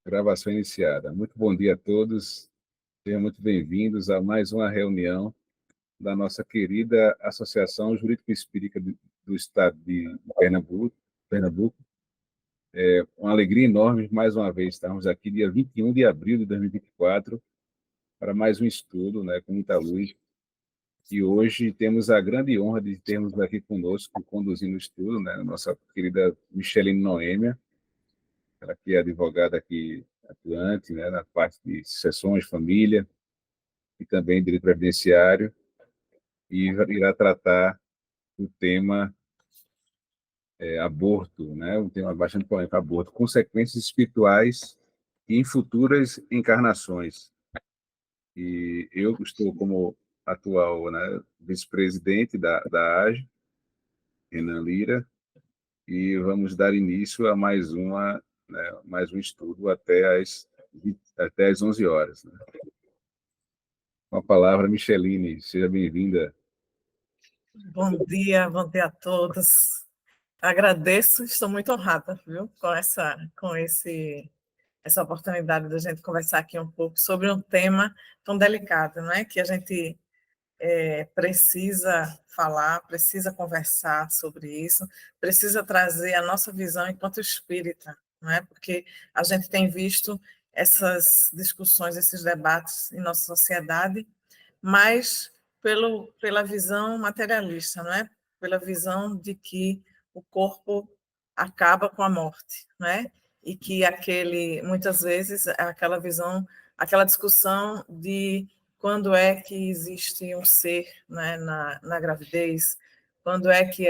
Gravação iniciada. Muito bom dia a todos. Sejam muito bem-vindos a mais uma reunião da nossa querida Associação Jurídico Espírita do Estado de Pernambuco. É uma alegria enorme, mais uma vez, estarmos aqui dia 21 de abril de 2024 para mais um estudo, né, com muita luz. E hoje temos a grande honra de termos aqui conosco, conduzindo o estudo, né, a nossa querida Micheline Noêmia, ela que é advogada aqui atuante, né, na parte de sucessões, família e também direito previdenciário, e irá tratar do tema aborto, né, um tema bastante polêmico, aborto, consequências espirituais e em futuras encarnações. E eu estou como atual, né, vice-presidente da AGE, Renan Lira, e vamos dar início a mais um estudo até as 11 horas. Né? Com a palavra, Micheline, seja bem-vinda. Bom dia a todos. Agradeço, estou muito honrada, viu, essa oportunidade da gente conversar aqui um pouco sobre um tema tão delicado, não é? Que a gente precisa falar, precisa conversar sobre isso, precisa trazer a nossa visão enquanto espírita, não é? Porque a gente tem visto essas discussões, esses debates em nossa sociedade, mas pela visão materialista, não é? Pela visão de que o corpo acaba com a morte, não é? E que muitas vezes, aquela visão, aquela discussão de quando é que existe um ser, né, na gravidez, quando é que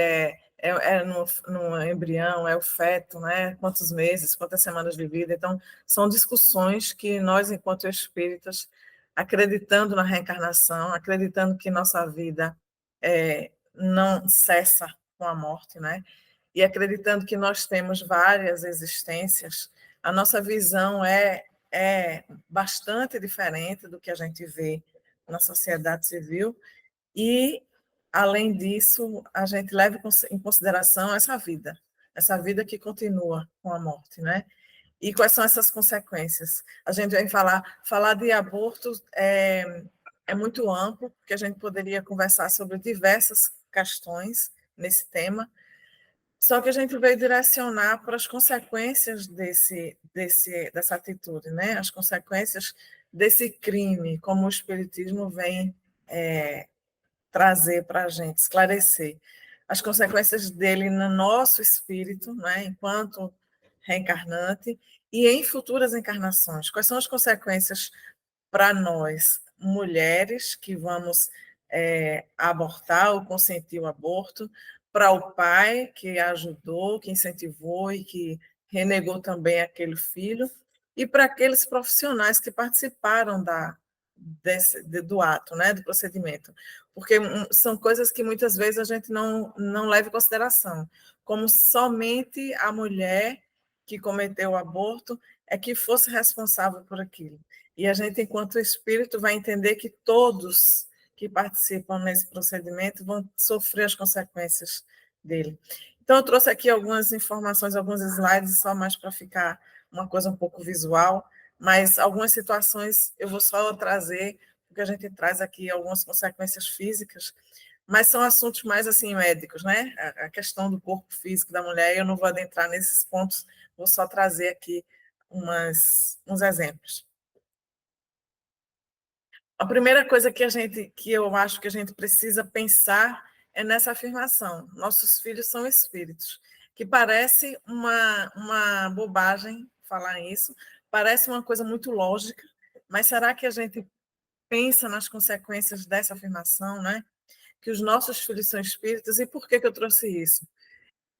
no embrião, é o feto, né? Quantos meses, quantas semanas de vida. Então, são discussões que nós, enquanto espíritas, acreditando na reencarnação, acreditando que nossa vida não cessa com a morte, né? E acreditando que nós temos várias existências, a nossa visão é bastante diferente do que a gente vê na sociedade civil e, além disso, a gente leva em consideração essa vida que continua com a morte, né? E quais são essas consequências? A gente vai falar de aborto é muito amplo, porque a gente poderia conversar sobre diversas questões nesse tema, só que a gente veio direcionar para as consequências dessa atitude, né? As consequências desse crime, como o Espiritismo vem trazer para a gente, esclarecer. As consequências dele no nosso espírito, né? Enquanto reencarnante, e em futuras encarnações. Quais são as consequências para nós, mulheres, que vamos abortar ou consentir o aborto, para o pai, que ajudou, que incentivou e que renegou também aquele filho, e para aqueles profissionais que participaram do ato, né, do procedimento. Porque são coisas que muitas vezes a gente não leva em consideração, como somente a mulher que cometeu o aborto é que fosse responsável por aquilo. E a gente, enquanto espírito, vai entender que todos que participam nesse procedimento vão sofrer as consequências dele. Então, eu trouxe aqui algumas informações, alguns slides, só mais para ficar uma coisa um pouco visual, mas algumas situações eu vou só trazer, porque a gente traz aqui algumas consequências físicas, mas são assuntos mais assim médicos, né? A questão do corpo físico da mulher, eu não vou adentrar nesses pontos, vou só trazer aqui uns exemplos. A primeira coisa que eu acho que a gente precisa pensar é nessa afirmação: nossos filhos são espíritos, que parece uma bobagem falar isso, parece uma coisa muito lógica, mas será que a gente pensa nas consequências dessa afirmação, né? Que os nossos filhos são espíritos, e por que eu trouxe isso?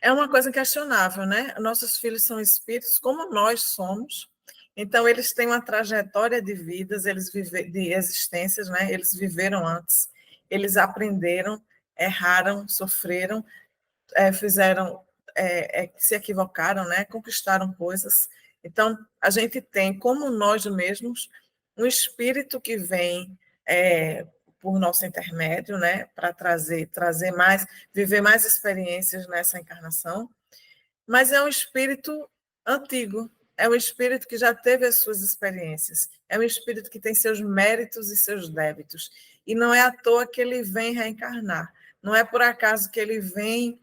É uma coisa questionável, né? Nossos filhos são espíritos, como nós somos, então eles têm uma trajetória de vidas, de existências, né? Eles viveram antes, eles aprenderam, erraram, sofreram, fizeram, se equivocaram, né? Conquistaram coisas. Então, a gente tem, como nós mesmos, um espírito que vem por nosso intermédio, né, para trazer mais, viver mais experiências nessa encarnação, mas é um espírito antigo, é um espírito que já teve as suas experiências, é um espírito que tem seus méritos e seus débitos, e não é à toa que ele vem reencarnar, não é por acaso que ele vem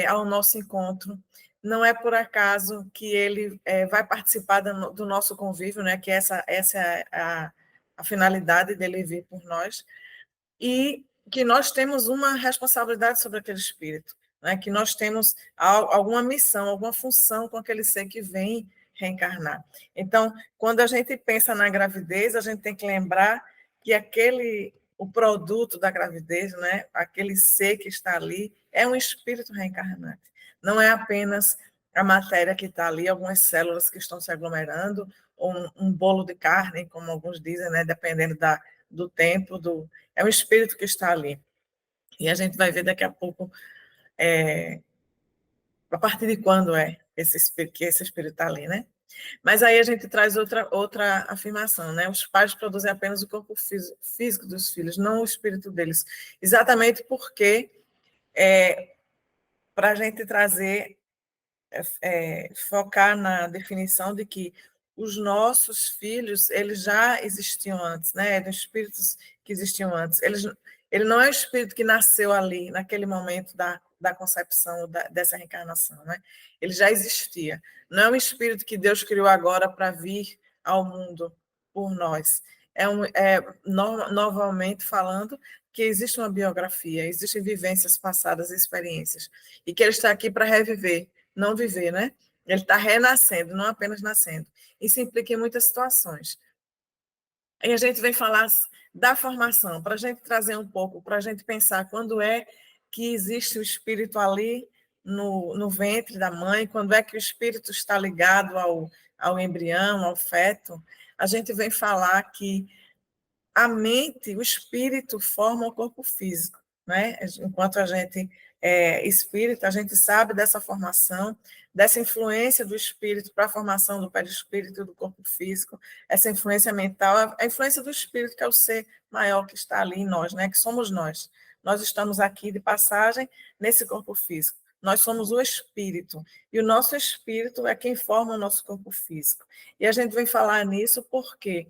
ao nosso encontro, não é por acaso que ele vai participar do nosso convívio, né? Que essa é a finalidade dele vir por nós, e que nós temos uma responsabilidade sobre aquele espírito, né? Que nós temos alguma missão, alguma função com aquele ser que vem reencarnar. Então, quando a gente pensa na gravidez, a gente tem que lembrar que o produto da gravidez, né? Aquele ser que está ali, é um espírito reencarnante. Não é apenas a matéria que está ali, algumas células que estão se aglomerando, ou um bolo de carne, como alguns dizem, né? Dependendo do tempo, é um espírito que está ali. E a gente vai ver daqui a pouco a partir de quando que esse espírito está ali, né? Mas aí a gente traz outra afirmação, né? Os pais produzem apenas o corpo físico dos filhos, não o espírito deles. Exatamente porque, para a gente trazer, focar na definição de que os nossos filhos, eles já existiam antes, né? Eram espíritos que existiam antes. Ele não é um espírito que nasceu ali, naquele momento da concepção dessa reencarnação, né? Ele já existia. Não é um espírito que Deus criou agora para vir ao mundo por nós. Novamente falando, que existe uma biografia, existem vivências passadas, experiências, e que ele está aqui para reviver, não viver, né? Ele está renascendo, não apenas nascendo. Isso implica em muitas situações. E a gente vem falar da formação, para a gente trazer um pouco, para a gente pensar quando é que existe o espírito ali no ventre da mãe, quando é que o espírito está ligado ao embrião, ao feto. A gente vem falar que a mente, o espírito forma o corpo físico, né? Enquanto a gente é espírita, a gente sabe dessa formação, dessa influência do espírito para a formação do perispírito e do corpo físico, essa influência mental, a influência do espírito, que é o ser maior que está ali em nós, né? Que somos nós. Nós estamos aqui de passagem nesse corpo físico. Nós somos o espírito, e o nosso espírito é quem forma o nosso corpo físico. E a gente vem falar nisso porque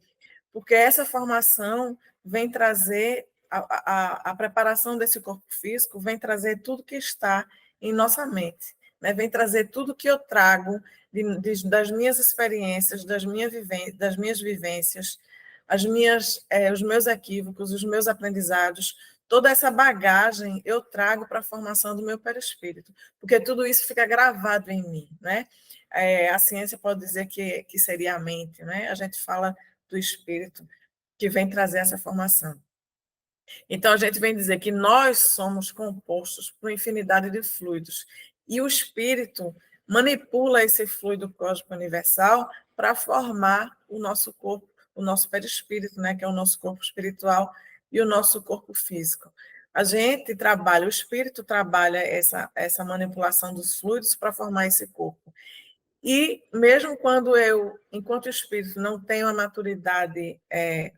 essa formação vem trazer, a preparação desse corpo físico vem trazer tudo que está em nossa mente, né? Vem trazer tudo que eu trago das minhas experiências, das minhas vivências, os meus equívocos, os meus aprendizados, toda essa bagagem eu trago para a formação do meu perispírito, porque tudo isso fica gravado em mim, né? A ciência pode dizer que seria a mente, né? A gente fala do espírito que vem trazer essa formação. Então, a gente vem dizer que nós somos compostos por infinidade de fluidos, e o espírito manipula esse fluido cósmico universal para formar o nosso corpo, o nosso perispírito, né, que é o nosso corpo espiritual, e o nosso corpo físico. A gente trabalha, o espírito trabalha essa manipulação dos fluidos para formar esse corpo. E mesmo quando eu, enquanto espírito, não tenho a maturidade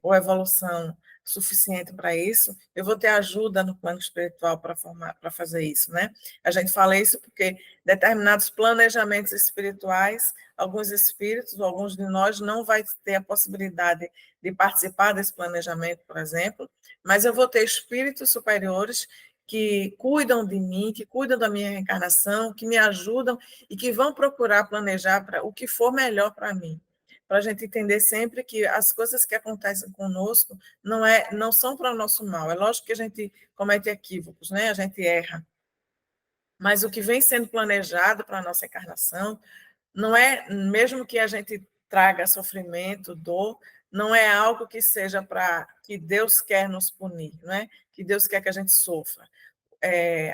ou evolução suficiente para isso, eu vou ter ajuda no plano espiritual para fazer isso, né? A gente fala isso porque determinados planejamentos espirituais, alguns espíritos, ou alguns de nós, não vai ter a possibilidade de participar desse planejamento, por exemplo, mas eu vou ter espíritos superiores que cuidam de mim, que cuidam da minha reencarnação, que me ajudam e que vão procurar planejar o que for melhor para mim. Para a gente entender sempre que as coisas que acontecem conosco não são para o nosso mal. É lógico que a gente comete equívocos, né? A gente erra. Mas o que vem sendo planejado para a nossa encarnação não é, mesmo que a gente traga sofrimento, dor, não é algo que seja para que Deus quer nos punir, não é? Que Deus quer que a gente sofra.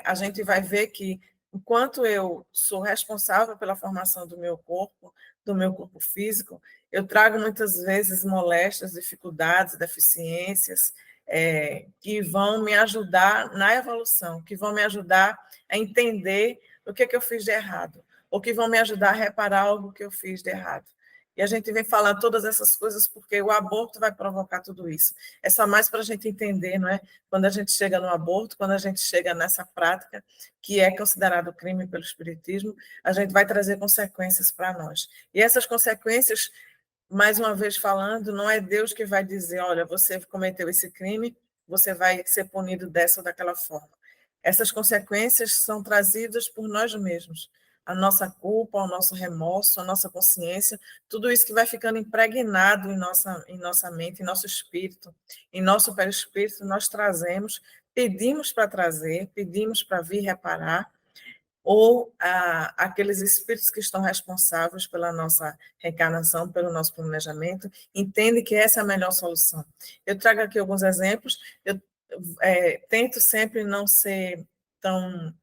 A gente vai ver que, enquanto eu sou responsável pela formação do meu corpo físico, eu trago muitas vezes moléstias, dificuldades, deficiências, que vão me ajudar na evolução, que vão me ajudar a entender o que eu fiz de errado, ou que vão me ajudar a reparar algo que eu fiz de errado. E a gente vem falar todas essas coisas porque o aborto vai provocar tudo isso. É só mais para a gente entender, não é? Quando a gente chega no aborto, quando a gente chega nessa prática, que é considerado crime pelo Espiritismo, a gente vai trazer consequências para nós. E essas consequências, mais uma vez falando, não é Deus que vai dizer, olha, você cometeu esse crime, você vai ser punido dessa ou daquela forma. Essas consequências são trazidas por nós mesmos. A nossa culpa, o nosso remorso, a nossa consciência, tudo isso que vai ficando impregnado em nossa mente, em nosso espírito, em nosso perispírito, nós trazemos, pedimos para trazer, pedimos para vir reparar, ou aqueles espíritos que estão responsáveis pela nossa reencarnação, pelo nosso planejamento, entendem que essa é a melhor solução. Eu trago aqui alguns exemplos, eu tento sempre não ser tão,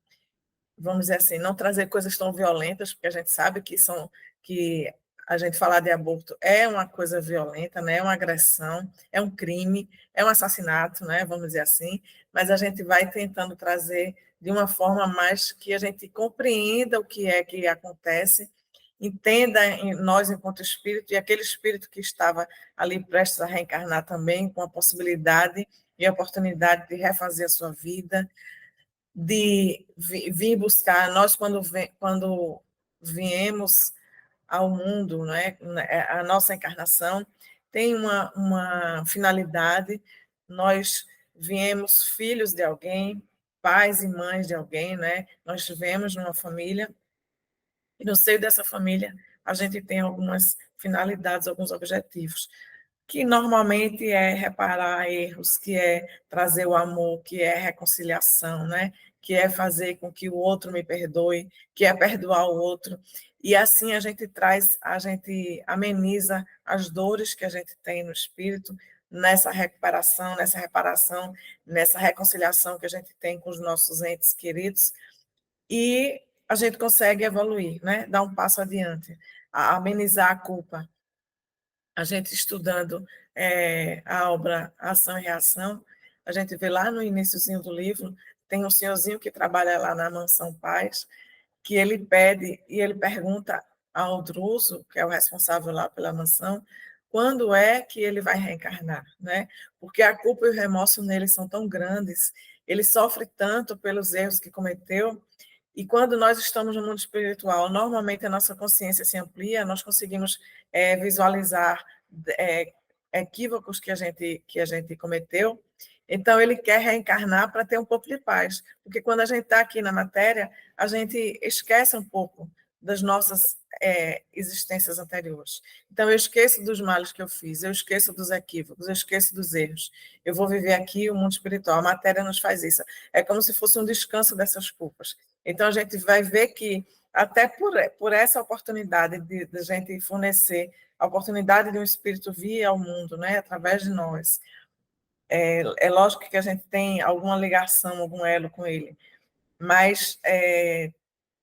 vamos dizer assim, não trazer coisas tão violentas, porque a gente sabe que a gente falar de aborto é uma coisa violenta, né? É uma agressão, é um crime, é um assassinato, né? Vamos dizer assim, mas a gente vai tentando trazer de uma forma mais que a gente compreenda o que é que acontece, entenda em nós enquanto espírito, e aquele espírito que estava ali prestes a reencarnar também, com a possibilidade e a oportunidade de refazer a sua vida, de vir buscar, nós quando viemos ao mundo, né, a nossa encarnação tem uma finalidade, nós viemos filhos de alguém, pais e mães de alguém, né, nós vivemos numa família, e no seio dessa família a gente tem algumas finalidades, alguns objetivos, que normalmente é reparar erros, que é trazer o amor, que é reconciliação, né? Que é fazer com que o outro me perdoe, que é perdoar o outro. E assim a gente ameniza as dores que a gente tem no espírito, nessa recuperação, nessa reparação, nessa reconciliação que a gente tem com os nossos entes queridos, e a gente consegue evoluir, né? Dar um passo adiante, amenizar a culpa. A gente estudando a obra Ação e Reação, a gente vê lá no iniciozinho do livro, tem um senhorzinho que trabalha lá na Mansão Paz, que ele pede e ele pergunta ao Druso, que é o responsável lá pela mansão, quando é que ele vai reencarnar, né? Porque a culpa e o remorso nele são tão grandes, ele sofre tanto pelos erros que cometeu, e quando nós estamos no mundo espiritual, normalmente a nossa consciência se amplia, nós conseguimos visualizar é, equívocos que a gente cometeu. Então, ele quer reencarnar para ter um pouco de paz, porque quando a gente está aqui na matéria, a gente esquece um pouco das nossas existências anteriores. Então, eu esqueço dos males que eu fiz, eu esqueço dos equívocos, eu esqueço dos erros. Eu vou viver aqui o mundo espiritual, a matéria nos faz isso. É como se fosse um descanso dessas culpas. Então, a gente vai ver que, até por essa oportunidade de a gente fornecer a oportunidade de um espírito vir ao mundo, né, através de nós, é lógico que a gente tem alguma ligação, algum elo com ele, mas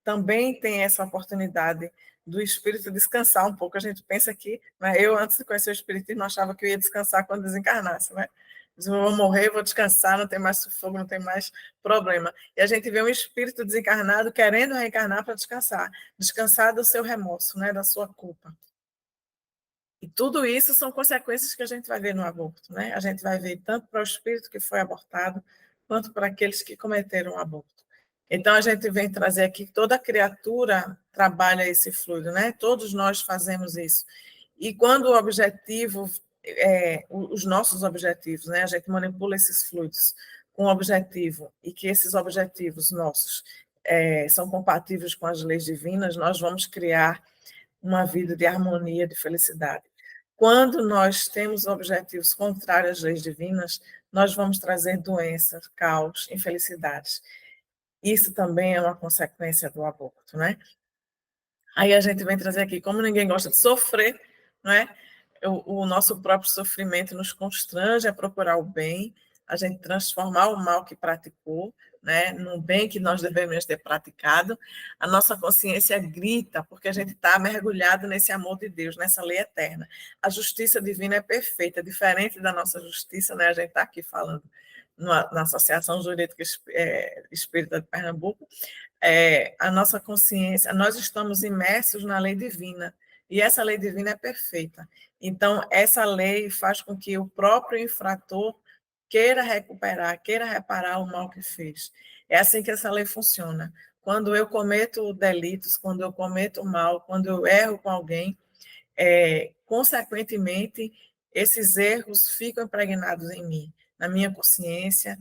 também tem essa oportunidade do espírito descansar um pouco. A gente pensa que, né, eu, antes de conhecer o espiritismo, achava que eu ia descansar quando desencarnasse, né? Eu vou morrer, vou descansar, não tem mais sufoco, não tem mais problema. E a gente vê um espírito desencarnado querendo reencarnar para descansar do seu remorso, né, da sua culpa. E tudo isso são consequências que a gente vai ver no aborto, né? A gente vai ver tanto para o espírito que foi abortado, quanto para aqueles que cometeram o aborto. Então, a gente vem trazer aqui que toda criatura trabalha esse fluido, né? Todos nós fazemos isso. E quando o objetivo, os nossos objetivos, né? A gente manipula esses fluidos com o objetivo, e que esses objetivos nossos são compatíveis com as leis divinas, nós vamos criar uma vida de harmonia, de felicidade. Quando nós temos objetivos contrários às leis divinas, nós vamos trazer doenças, caos, infelicidades. Isso também é uma consequência do aborto, né? Aí a gente vem trazer aqui, como ninguém gosta de sofrer, né? O nosso próprio sofrimento nos constrange a procurar o bem, a gente transformar o mal que praticou, né, no bem que nós devemos ter praticado. A nossa consciência grita, porque a gente está mergulhado nesse amor de Deus, nessa lei eterna. A justiça divina é perfeita, diferente da nossa justiça, né? A gente está aqui falando na Associação Jurídica Espírita de Pernambuco, a nossa consciência, nós estamos imersos na lei divina, E essa lei divina é perfeita. Então, essa lei faz com que o próprio infrator queira recuperar, queira reparar o mal que fez. É assim que essa lei funciona. Quando eu cometo delitos, quando eu cometo mal, quando eu erro com alguém, consequentemente, esses erros ficam impregnados em mim, na minha consciência,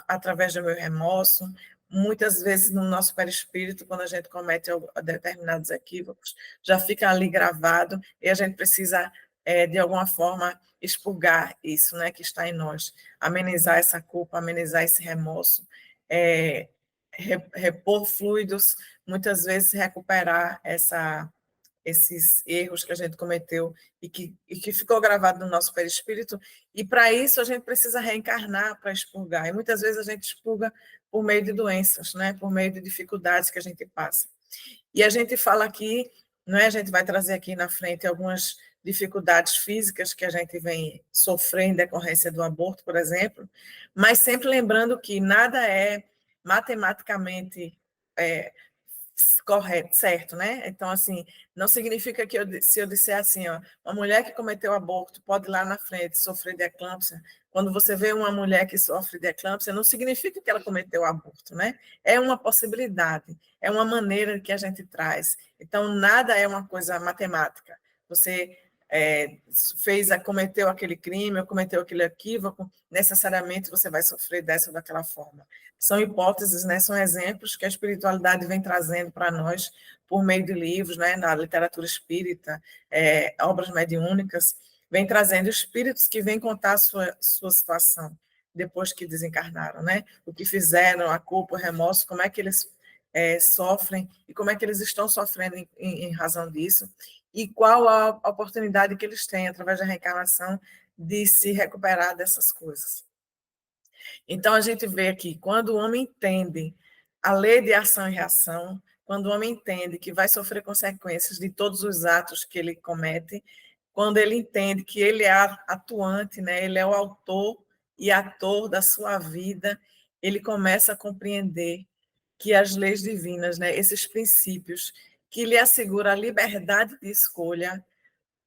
através do meu remorso, muitas vezes no nosso perispírito, quando a gente comete determinados equívocos, já fica ali gravado e a gente precisa, de alguma forma, expurgar isso, né, que está em nós, amenizar essa culpa, amenizar esse remorso, repor fluidos, muitas vezes recuperar esses erros que a gente cometeu e que ficou gravado no nosso perispírito, e para isso a gente precisa reencarnar para expurgar, e muitas vezes a gente expurga por meio de doenças, né? Por meio de dificuldades que a gente passa. E a gente fala aqui, não é? A gente vai trazer aqui na frente algumas dificuldades físicas que a gente vem sofrer em decorrência do aborto, por exemplo, mas sempre lembrando que nada é matematicamente correto, certo, né? Então, assim, não significa que se eu disser assim, ó, uma mulher que cometeu aborto pode lá na frente sofrer de eclâmpsia. Quando você vê uma mulher que sofre de eclâmpsia, não significa que ela cometeu aborto, né? É uma possibilidade, é uma maneira que a gente traz. Então, nada é uma coisa matemática. Você cometeu aquele crime, ou cometeu aquele equívoco, necessariamente você vai sofrer dessa ou daquela forma. São hipóteses, né? São exemplos que a espiritualidade vem trazendo para nós por meio de livros, né? Na literatura espírita, obras mediúnicas, vem trazendo espíritos que vêm contar a sua situação depois que desencarnaram, né? O que fizeram, a culpa, o remorso, como é que eles sofrem e como é que eles estão sofrendo em razão disso e qual a oportunidade que eles têm, através da reencarnação, de se recuperar dessas coisas. Então, a gente vê aqui, quando o homem entende a lei de ação e reação, quando o homem entende que vai sofrer consequências de todos os atos que ele comete, quando ele entende que ele é atuante, né, ele é o autor e ator da sua vida, ele começa a compreender que as leis divinas, né, esses princípios que lhe asseguram a liberdade de escolha.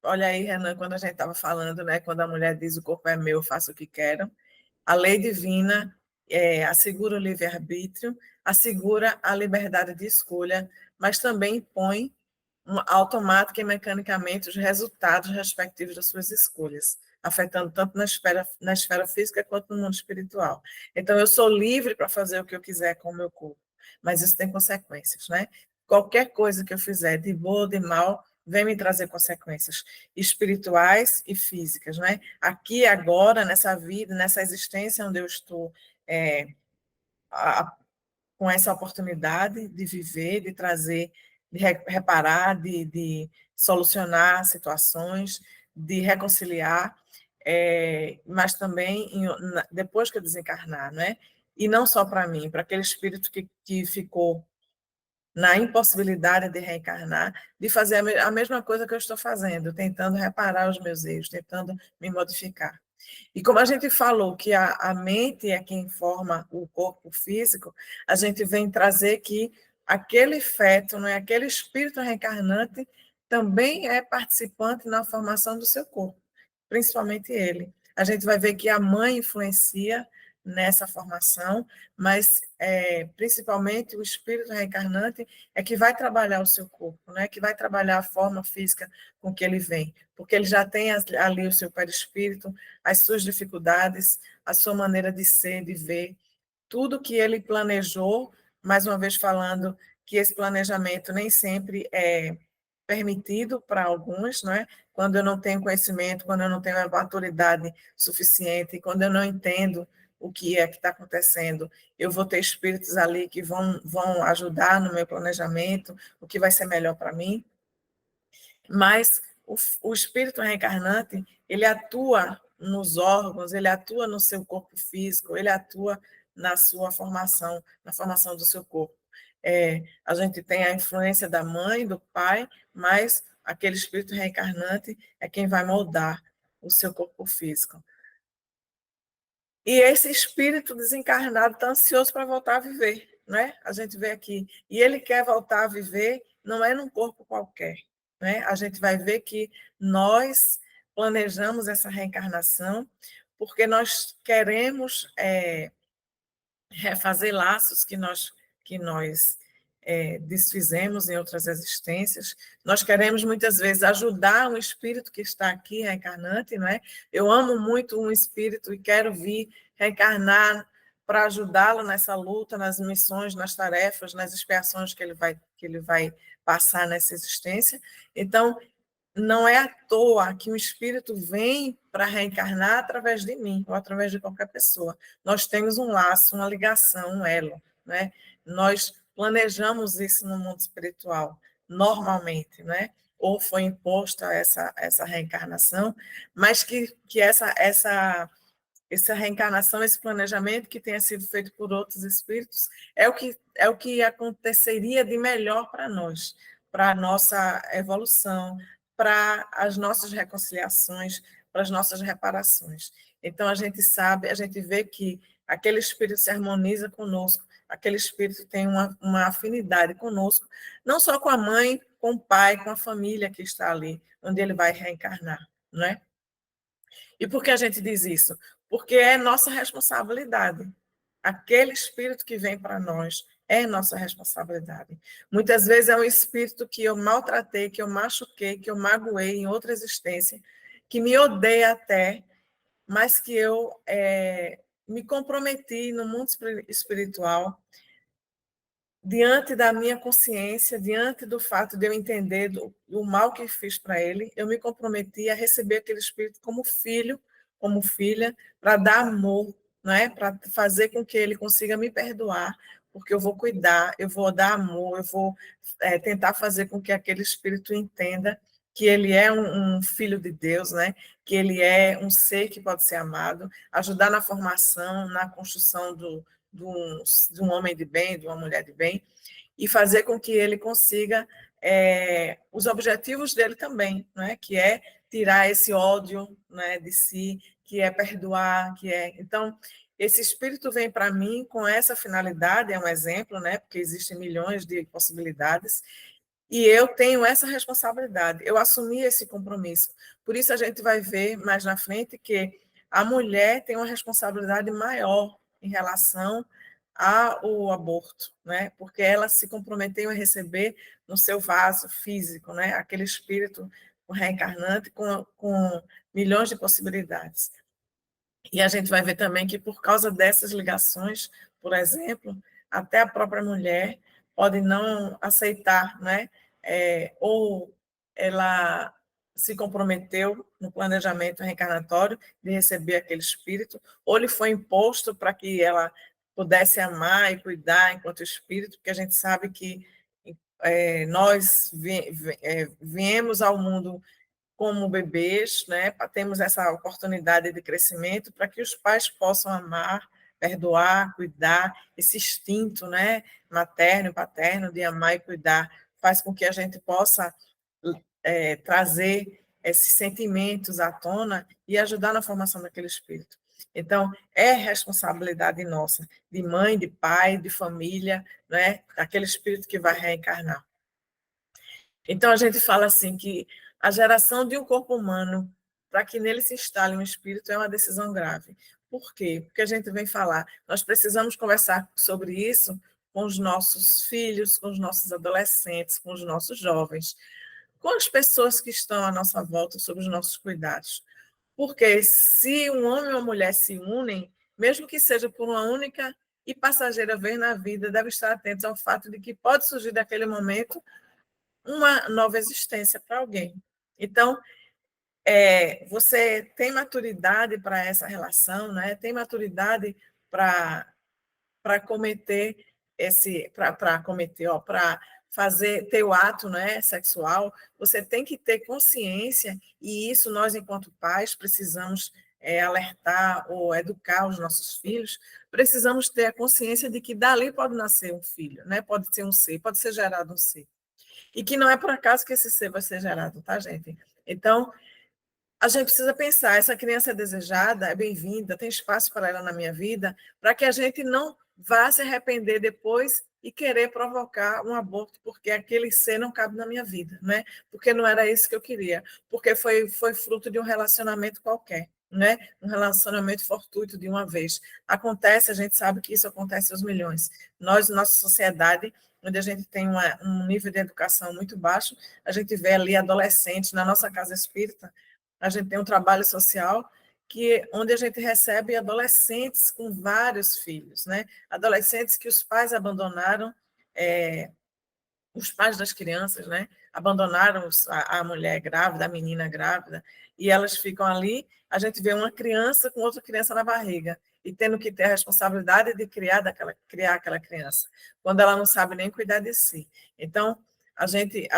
Olha aí, Renan, quando a gente estava falando, né, quando a mulher diz o corpo é meu, eu faço o que quero, a lei divina assegura o livre-arbítrio, assegura a liberdade de escolha, mas também impõe automática e mecanicamente os resultados respectivos das suas escolhas, afetando tanto na esfera física quanto no mundo espiritual. Então, eu sou livre para fazer o que eu quiser com o meu corpo, mas isso tem consequências, né? Qualquer coisa que eu fizer, de boa ou de mal, vem me trazer consequências espirituais e físicas, né? Aqui, agora, nessa vida, nessa existência onde eu estou com essa oportunidade de viver, de trazer, de reparar, de solucionar situações, de reconciliar, mas também depois que eu desencarnar, né? E não só para mim, para aquele espírito que ficou na impossibilidade de reencarnar, de fazer a mesma coisa que eu estou fazendo, tentando reparar os meus erros, tentando me modificar. E como a gente falou que a mente é quem forma o corpo físico, a gente vem trazer que aquele feto, né, aquele espírito reencarnante, também é participante na formação do seu corpo, principalmente ele. A gente vai ver que a mãe influencia nessa formação, mas principalmente o espírito reencarnante é que vai trabalhar o seu corpo, né? Que vai trabalhar a forma física com que ele vem, porque ele já tem ali o seu perispírito, as suas dificuldades, a sua maneira de ser, de ver, tudo que ele planejou, mais uma vez falando que esse planejamento nem sempre é permitido para alguns, não é? Quando eu não tenho conhecimento, quando eu não tenho a maturidade suficiente, quando eu não entendo o que é que está acontecendo, eu vou ter espíritos ali que vão ajudar no meu planejamento, o que vai ser melhor para mim. Mas o espírito reencarnante, ele atua nos órgãos, ele atua no seu corpo físico, ele atua na sua formação, na formação do seu corpo. A gente tem a influência da mãe, do pai, mas aquele espírito reencarnante é quem vai moldar o seu corpo físico. E esse espírito desencarnado está ansioso para voltar a viver, né? A gente vê aqui. E ele quer voltar a viver, não é num corpo qualquer, né? A gente vai ver que nós planejamos essa reencarnação porque nós queremos refazer laços que nós desfizemos em outras existências. Nós queremos muitas vezes ajudar um espírito que está aqui reencarnante, não é? Eu amo muito um espírito e quero vir reencarnar para ajudá-lo nessa luta, nas missões, nas tarefas, nas expiações que ele vai passar nessa existência. Então, não é à toa que um espírito vem para reencarnar através de mim ou através de qualquer pessoa. Nós temos um laço, uma ligação, um elo, né? Nós planejamos isso no mundo espiritual, normalmente, né? Ou foi imposta essa reencarnação, mas que essa reencarnação, esse planejamento que tenha sido feito por outros espíritos, é o que aconteceria de melhor para nós, para a nossa evolução, para as nossas reconciliações, para as nossas reparações. Então, a gente sabe, a gente vê que aquele espírito se harmoniza conosco, aquele espírito tem uma afinidade conosco, não só com a mãe, com o pai, com a família que está ali, onde ele vai reencarnar, não é? E por que a gente diz isso? Porque é nossa responsabilidade. Aquele espírito que vem para nós é nossa responsabilidade. Muitas vezes é um espírito que eu maltratei, que eu machuquei, que eu magoei em outra existência, que me odeia até, mas que eu me comprometi no mundo espiritual, diante da minha consciência, diante do fato de eu entender do mal que fiz para ele, eu me comprometi a receber aquele espírito como filho, como filha, para dar amor, não é? Para fazer com que ele consiga me perdoar, porque eu vou cuidar, eu vou dar amor, eu vou tentar fazer com que aquele espírito entenda que ele é um filho de Deus, né? Que ele é um ser que pode ser amado, ajudar na formação, na construção de um homem de bem, de uma mulher de bem, e fazer com que ele consiga os objetivos dele também, né? Que é tirar esse ódio, né, de si, que é perdoar, que é... Então, esse espírito vem para mim com essa finalidade, é um exemplo, né? Porque existem milhões de possibilidades, e eu tenho essa responsabilidade, eu assumi esse compromisso. Por isso a gente vai ver mais na frente que a mulher tem uma responsabilidade maior em relação ao aborto, né? Porque ela se comprometeu a receber no seu vaso físico, né? Aquele espírito reencarnante com milhões de possibilidades. E a gente vai ver também que, por causa dessas ligações, por exemplo, até a própria mulher pode não aceitar, né? Ou ela se comprometeu no planejamento reencarnatório de receber aquele espírito, ou lhe foi imposto para que ela pudesse amar e cuidar enquanto espírito, porque a gente sabe que nós viemos ao mundo como bebês, né? Temos essa oportunidade de crescimento para que os pais possam amar, perdoar, cuidar, esse instinto, né, materno e paterno de amar e cuidar, faz com que a gente possa trazer esses sentimentos à tona e ajudar na formação daquele espírito. Então, é responsabilidade nossa, de mãe, de pai, de família, né, aquele espírito que vai reencarnar. Então, a gente fala assim que a geração de um corpo humano, para que nele se instale um espírito, é uma decisão grave. Por quê? Porque a gente vem falar, nós precisamos conversar sobre isso com os nossos filhos, com os nossos adolescentes, com os nossos jovens, com as pessoas que estão à nossa volta, sobre os nossos cuidados. Porque se um homem e uma mulher se unem, mesmo que seja por uma única e passageira vez na vida, deve estar atentos ao fato de que pode surgir daquele momento uma nova existência para alguém. Então, você tem maturidade para essa relação, né? Tem maturidade para cometer para fazer ter o ato, né, sexual. Você tem que ter consciência, e isso nós, enquanto pais, precisamos alertar ou educar os nossos filhos. Precisamos ter a consciência de que dali pode nascer um filho, né? Pode ser um ser, pode ser gerado um ser. E que não é por acaso que esse ser vai ser gerado, tá, gente? Então, a gente precisa pensar, essa criança é desejada, é bem-vinda, tem espaço para ela na minha vida, para que a gente não vá se arrepender depois e querer provocar um aborto, porque aquele ser não cabe na minha vida, né? Porque não era isso que eu queria, porque foi fruto de um relacionamento qualquer, né? Um relacionamento fortuito de uma vez. Acontece, a gente sabe que isso acontece aos milhões. Nós, nossa sociedade, onde a gente tem um nível de educação muito baixo, a gente vê ali adolescentes, na nossa casa espírita, a gente tem um trabalho social onde a gente recebe adolescentes com vários filhos, né? Adolescentes que os pais abandonaram, os pais das crianças, né? Abandonaram a mulher grávida, a menina grávida, e elas ficam ali. A gente vê uma criança com outra criança na barriga e tendo que ter a responsabilidade de criar aquela criança, quando ela não sabe nem cuidar de si. Então, a gente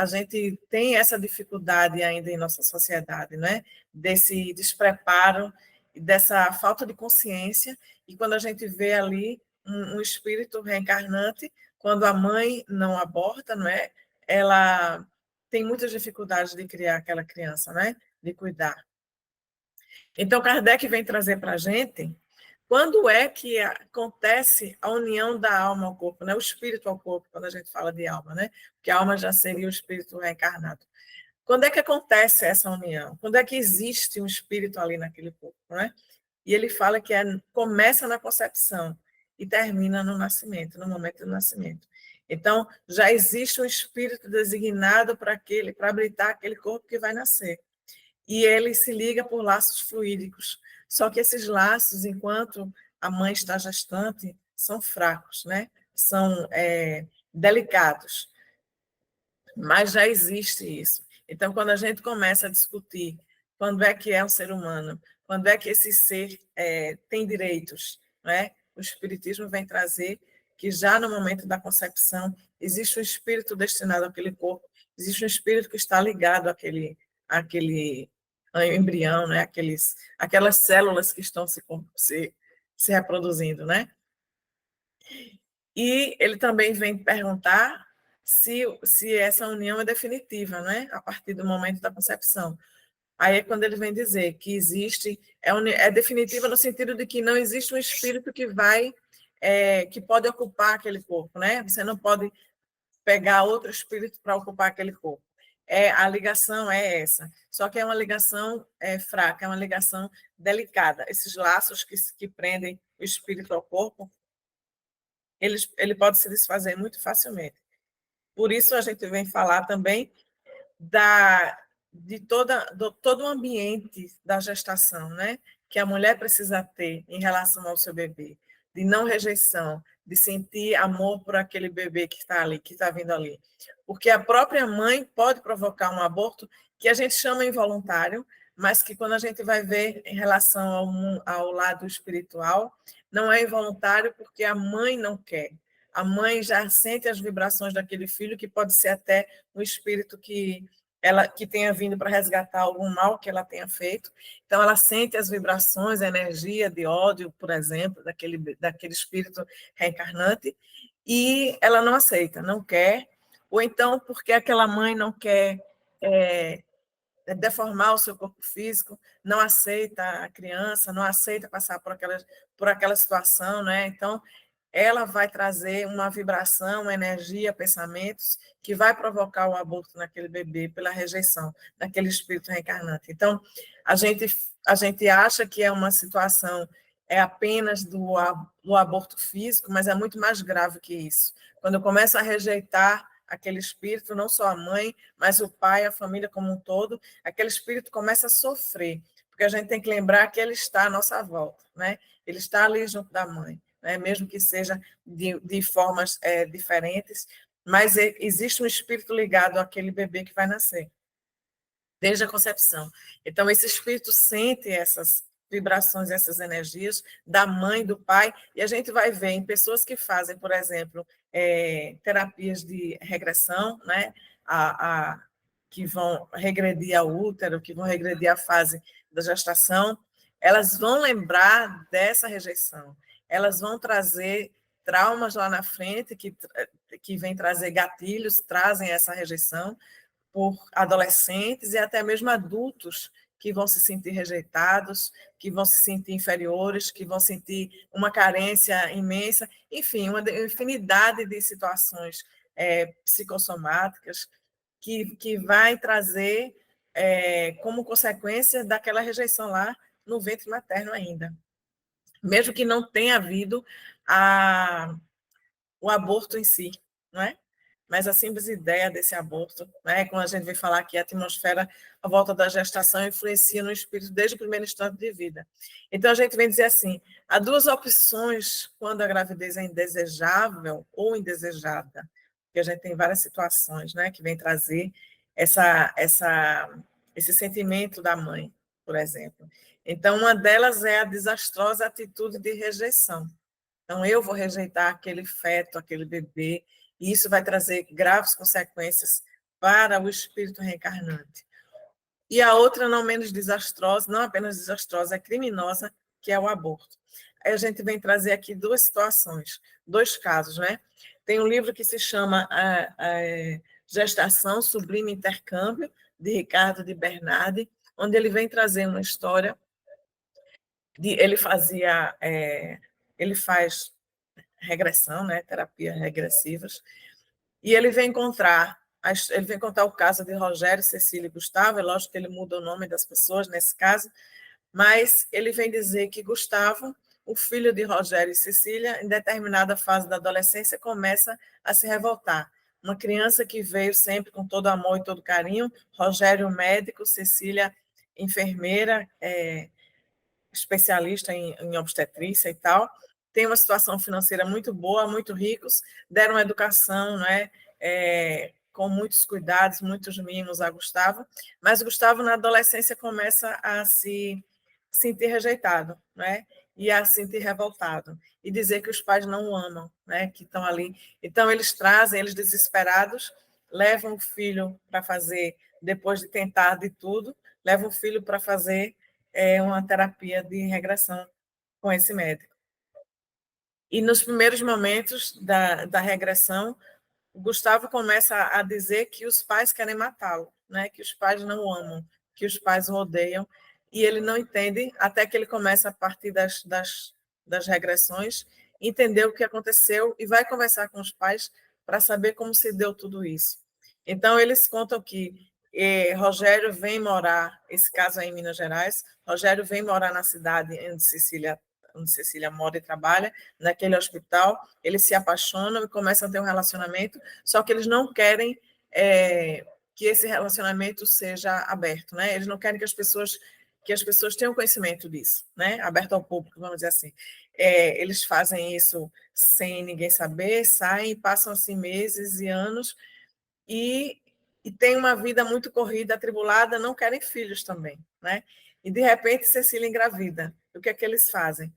tem essa dificuldade ainda em nossa sociedade, né? Desse despreparo, dessa falta de consciência, e quando a gente vê ali um espírito reencarnante, quando a mãe não aborta, não é? Ela tem muitas dificuldades de criar aquela criança, né? De cuidar. Então, Kardec vem trazer para a gente quando é que acontece a união da alma ao corpo, né? O espírito ao corpo, quando a gente fala de alma, né? Porque a alma já seria o espírito reencarnado. Quando é que acontece essa união? Quando é que existe um espírito ali naquele corpo, né? E ele fala que começa na concepção e termina no nascimento, no momento do nascimento. Então, já existe um espírito designado para habitar aquele corpo que vai nascer. E ele se liga por laços fluídicos. Só que esses laços, enquanto a mãe está gestante, são fracos, né? São delicados. Mas já existe isso. Então, quando a gente começa a discutir quando é que é um ser humano, quando é que esse ser tem direitos, né? O Espiritismo vem trazer que já no momento da concepção existe um espírito destinado àquele corpo, existe um espírito que está ligado àquele embrião, né? Aquelas células que estão se reproduzindo, né? E ele também vem perguntar se essa união é definitiva, né? A partir do momento da concepção. Aí é quando ele vem dizer que existe, é definitiva no sentido de que não existe um espírito que pode ocupar aquele corpo, né? Você não pode pegar outro espírito para ocupar aquele corpo. A ligação é essa. Só que é uma ligação fraca, é uma ligação delicada. Esses laços que prendem o espírito ao corpo, ele pode se desfazer muito facilmente. Por isso, a gente vem falar também de todo o ambiente da gestação, né? Que a mulher precisa ter em relação ao seu bebê, de não rejeição, de sentir amor por aquele bebê que está ali, que está vindo ali. Porque a própria mãe pode provocar um aborto que a gente chama involuntário, mas que quando a gente vai ver em relação ao lado espiritual, não é involuntário porque a mãe não quer. A mãe já sente as vibrações daquele filho, que pode ser até um espírito que tenha vindo para resgatar algum mal que ela tenha feito. Então, ela sente as vibrações, a energia de ódio, por exemplo, daquele espírito reencarnante, e ela não aceita, não quer, ou então porque aquela mãe não quer deformar o seu corpo físico, não aceita a criança, não aceita passar por aquela situação, né? Então, ela vai trazer uma vibração, uma energia, pensamentos que vai provocar o aborto naquele bebê pela rejeição daquele espírito reencarnante. Então, a gente acha que é uma situação apenas do aborto físico, mas é muito mais grave que isso. Quando começa a rejeitar aquele espírito, não só a mãe, mas o pai, a família como um todo, aquele espírito começa a sofrer, porque a gente tem que lembrar que ele está à nossa volta, né? Ele está ali junto da mãe, né? Mesmo que seja de formas diferentes, mas existe um espírito ligado àquele bebê que vai nascer, desde a concepção. Então, esse espírito sente essas vibrações, essas energias da mãe, do pai, e a gente vai ver em pessoas que fazem, por exemplo, terapias de regressão, né? Que vão regredir ao útero, que vão regredir à fase da gestação, elas vão lembrar dessa rejeição, elas vão trazer traumas lá na frente que vêm trazer gatilhos, trazem essa rejeição por adolescentes e até mesmo adultos que vão se sentir rejeitados, que vão se sentir inferiores, que vão sentir uma carência imensa, enfim, uma infinidade de situações psicossomáticas que vai trazer como consequência daquela rejeição lá no ventre materno ainda. Mesmo que não tenha havido o aborto em si, não é? Mas a simples ideia desse aborto, né? Como a gente vem falar que a atmosfera à volta da gestação influencia no espírito desde o primeiro instante de vida. Então a gente vem dizer assim, há duas opções quando a gravidez é indesejável ou indesejada, porque a gente tem várias situações, né, que vem trazer esse sentimento da mãe, por exemplo. Então uma delas é a desastrosa atitude de rejeição. Então, eu vou rejeitar aquele feto, aquele bebê, e isso vai trazer graves consequências para o espírito reencarnante. E a outra, não menos desastrosa, não apenas desastrosa, é criminosa, que é o aborto. Aí a gente vem trazer aqui duas situações, dois casos, né? Tem um livro que se chama Gestação, Sublime Intercâmbio, de Ricardo de Bernardi, onde ele vem trazer uma história ele faz regressão, né, terapias regressivas, e ele vem contar o caso de Rogério, Cecília e Gustavo. É lógico que ele muda o nome das pessoas nesse caso, mas ele vem dizer que Gustavo, o filho de Rogério e Cecília, em determinada fase da adolescência, começa a se revoltar. Uma criança que veio sempre com todo amor e todo carinho, Rogério médico, Cecília enfermeira, especialista em obstetrícia e tal, tem uma situação financeira muito boa, muito ricos, deram educação, né, com muitos cuidados, muitos mimos a Gustavo, mas Gustavo, na adolescência, começa a se sentir rejeitado, né, e a se sentir revoltado, e dizer que os pais não o amam, né, que estão ali. Então, eles desesperados, levam o filho para fazer, depois de tentar de tudo, levam o filho para fazer uma terapia de regressão com esse médico. E nos primeiros momentos da regressão, o Gustavo começa a dizer que os pais querem matá-lo, né? Que os pais não o amam, que os pais o odeiam, e ele não entende, até que ele começa, a partir das regressões, entender o que aconteceu e vai conversar com os pais para saber como se deu tudo isso. Então, eles contam que Rogério vem morar, esse caso é em Minas Gerais, Rogério vem morar na cidade onde Cecília mora e trabalha, naquele hospital, eles se apaixonam e começam a ter um relacionamento, só que eles não querem que esse relacionamento seja aberto, né? Eles não querem que as pessoas tenham conhecimento disso, né? Aberto ao público, vamos dizer assim. Eles fazem isso sem ninguém saber, saem, passam assim meses e anos e têm uma vida muito corrida, atribulada, não querem filhos também, né? E de repente Cecília engravida. O que é que eles fazem?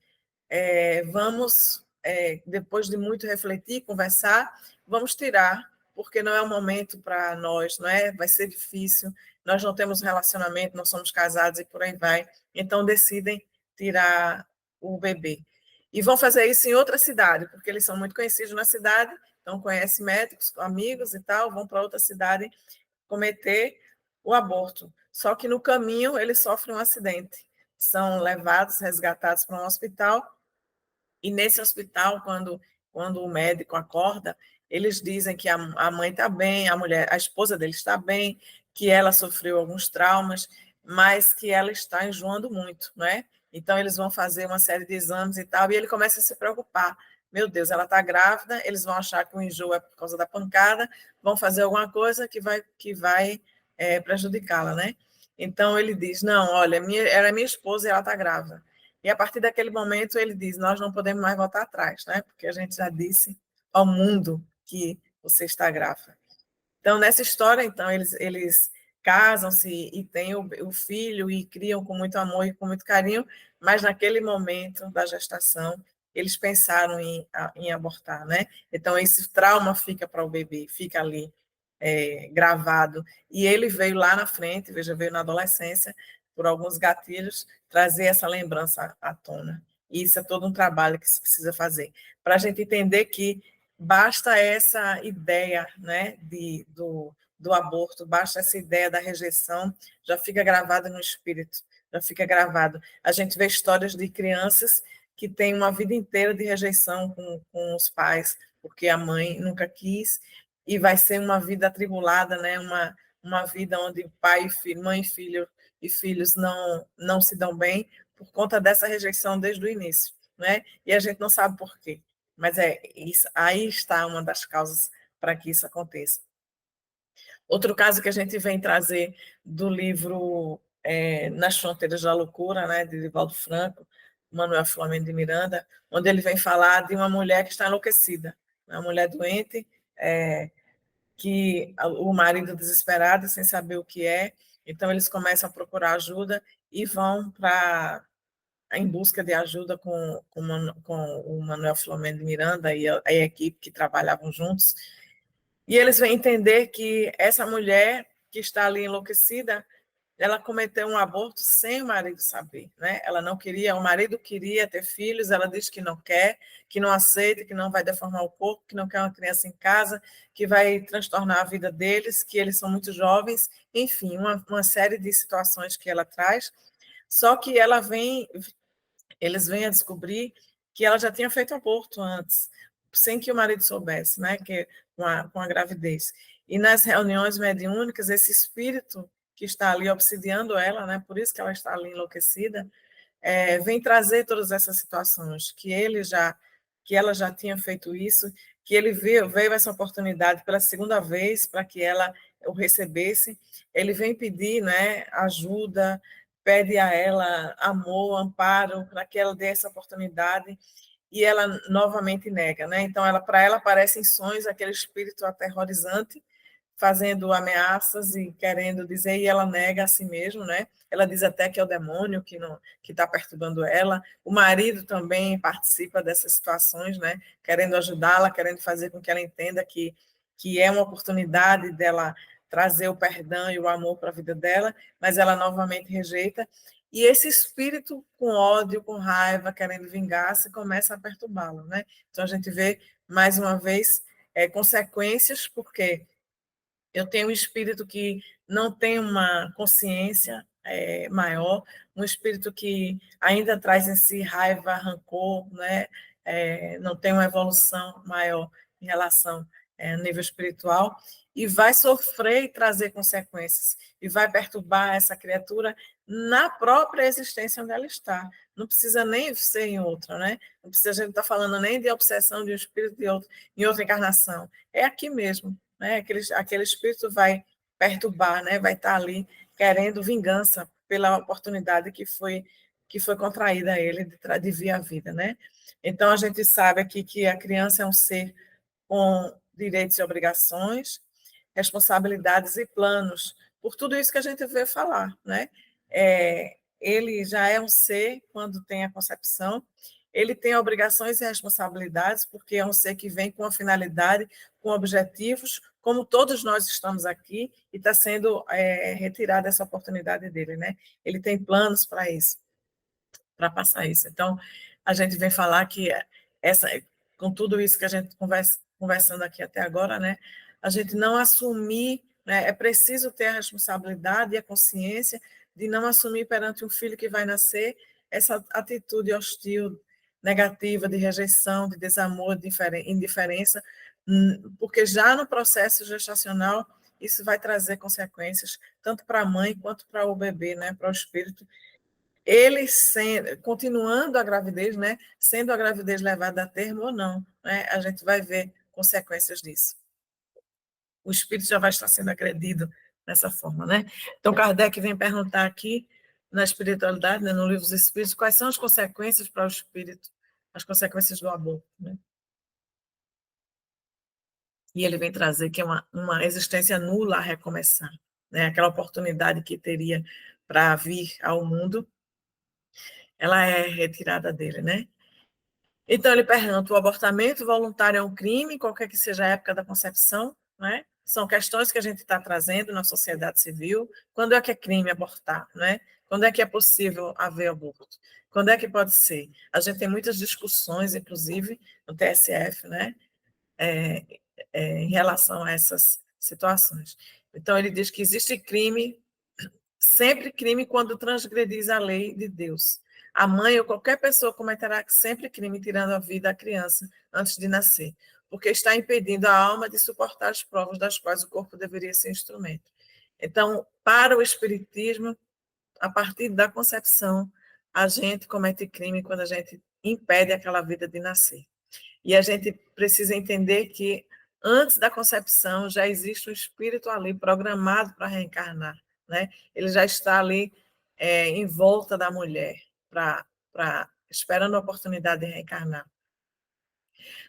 Depois de muito refletir, conversar, vamos tirar, porque não é o momento para nós, não é? Vai ser difícil, nós não temos relacionamento, não somos casados e por aí vai. Então, decidem tirar o bebê. E vão fazer isso em outra cidade, porque eles são muito conhecidos na cidade, então conhecem médicos, amigos e tal, vão para outra cidade cometer o aborto. Só que no caminho eles sofrem um acidente. São levados, resgatados para um hospital, e nesse hospital, quando o médico acorda, eles dizem que a mãe está bem, a esposa dele está bem, que ela sofreu alguns traumas, mas que ela está enjoando muito, né? Então, eles vão fazer uma série de exames e tal, e ele começa a se preocupar. Meu Deus, ela está grávida, eles vão achar que o enjoo é por causa da pancada, vão fazer alguma coisa que vai prejudicá-la, né? Então, ele diz, não, olha, ela é minha esposa e ela está grávida. E a partir daquele momento ele diz, nós não podemos mais voltar atrás, né? Porque a gente já disse ao mundo que você está grávida. Então, nessa história, então, eles casam-se e têm o filho e criam com muito amor e com muito carinho, mas naquele momento da gestação, eles pensaram em abortar, né? Então, esse trauma fica para o bebê, fica ali gravado. E ele veio lá na frente, veio na adolescência, por alguns gatilhos, trazer essa lembrança à tona. E isso é todo um trabalho que se precisa fazer, para a gente entender que basta essa ideia, né, do aborto, basta essa ideia da rejeição, já fica gravada no espírito, já fica gravado. A gente vê histórias de crianças que têm uma vida inteira de rejeição com os pais, porque a mãe nunca quis, e vai ser uma vida atribulada, né? Uma vida onde pai e filho, mãe e filho e filhos não se dão bem por conta dessa rejeição desde o início, né? E a gente não sabe por quê, mas é isso, aí está uma das causas para que isso aconteça. Outro caso que a gente vem trazer do livro Nas Fronteiras da Loucura, né, de Divaldo Franco, Manuel Filomeno de Miranda, onde ele vem falar de uma mulher que está enlouquecida, uma mulher doente, que o marido desesperado, sem saber o que é, então eles começam a procurar ajuda e vão em busca de ajuda com o Manuel Filomeno de Miranda e a equipe que trabalhavam juntos, e eles vêm entender que essa mulher que está ali enlouquecida, ela cometeu um aborto sem o marido saber, né? Ela não queria, o marido queria ter filhos, ela diz que não quer, que não aceita, que não vai deformar o corpo, que não quer uma criança em casa, que vai transtornar a vida deles, que eles são muito jovens, enfim, uma série de situações que ela traz. Só que eles vêm a descobrir que ela já tinha feito aborto antes, sem que o marido soubesse, né? Que com a gravidez. E nas reuniões mediúnicas, esse espírito que está ali obsidiando ela, né? Por isso que ela está ali enlouquecida, vem trazer todas essas situações que ela já tinha feito isso, que ele veio essa oportunidade pela segunda vez para que ela o recebesse. Ele vem pedir, né, ajuda, pede a ela amor, amparo, para que ela dê essa oportunidade, e ela novamente nega, né? Então, para ela aparecem sonhos aquele espírito aterrorizante, fazendo ameaças e querendo dizer, e ela nega a si mesma, né? Ela diz até que é o demônio que está perturbando ela. O marido também participa dessas situações, né? Querendo ajudá-la, querendo fazer com que ela entenda que é uma oportunidade dela trazer o perdão e o amor para a vida dela, mas ela novamente rejeita. E esse espírito com ódio, com raiva, querendo vingar-se, começa a perturbá-la, né? Então a gente vê, mais uma vez, consequências, porque eu tenho um espírito que não tem uma consciência maior, um espírito que ainda traz em si raiva, rancor, né? Não tem uma evolução maior em relação ao nível espiritual, e vai sofrer e trazer consequências, e vai perturbar essa criatura na própria existência onde ela está. Não precisa nem ser em outra, né? Não precisa, a gente estar falando nem de obsessão de um espírito em outra encarnação. É aqui mesmo, né? Aquele espírito vai perturbar, né? Vai estar ali querendo vingança pela oportunidade que foi contraída a ele de vir à vida, né? Então a gente sabe aqui que a criança é um ser com direitos e obrigações, responsabilidades e planos, por tudo isso que a gente veio falar, né? Ele já é um ser quando tem a concepção, ele tem obrigações e responsabilidades, porque é um ser que vem com uma finalidade, com objetivos, como todos nós estamos aqui, e está sendo retirada essa oportunidade dele, né? Ele tem planos para isso, para passar isso. Então, a gente vem falar que com tudo isso que a gente conversando aqui até agora, né? A gente não assumir, né? É preciso ter a responsabilidade e a consciência de não assumir perante um filho que vai nascer essa atitude hostil, negativa, de rejeição, de desamor, de indiferença, porque já no processo gestacional isso vai trazer consequências tanto para a mãe quanto para o bebê, né? Para o espírito, ele continuando a gravidez, né, sendo a gravidez levada a termo ou não, né, a gente vai ver consequências disso. O espírito já vai estar sendo agredido dessa forma, né? Então, Kardec vem perguntar aqui, na espiritualidade, né, no livro dos Espíritos, quais são as consequências para o espírito, as consequências do aborto, né? E ele vem trazer que é uma existência nula a recomeçar, né? Aquela oportunidade que teria para vir ao mundo, ela é retirada dele, né? Então, ele pergunta: o abortamento voluntário é um crime, qualquer que seja a época da concepção? Né? São questões que a gente está trazendo na sociedade civil. Quando é que é crime abortar? Né? Quando é que é possível haver aborto? Quando é que pode ser? A gente tem muitas discussões, inclusive, no TSF, né? Em relação a essas situações. Então, ele diz que existe crime, sempre crime quando transgredis a lei de Deus. A mãe ou qualquer pessoa cometerá sempre crime tirando a vida da criança antes de nascer, porque está impedindo a alma de suportar as provas das quais o corpo deveria ser instrumento. Então, para o Espiritismo, a partir da concepção, a gente comete crime quando a gente impede aquela vida de nascer. E a gente precisa entender que antes da concepção já existe um espírito ali programado para reencarnar, né? Ele já está ali em volta da mulher, esperando a oportunidade de reencarnar.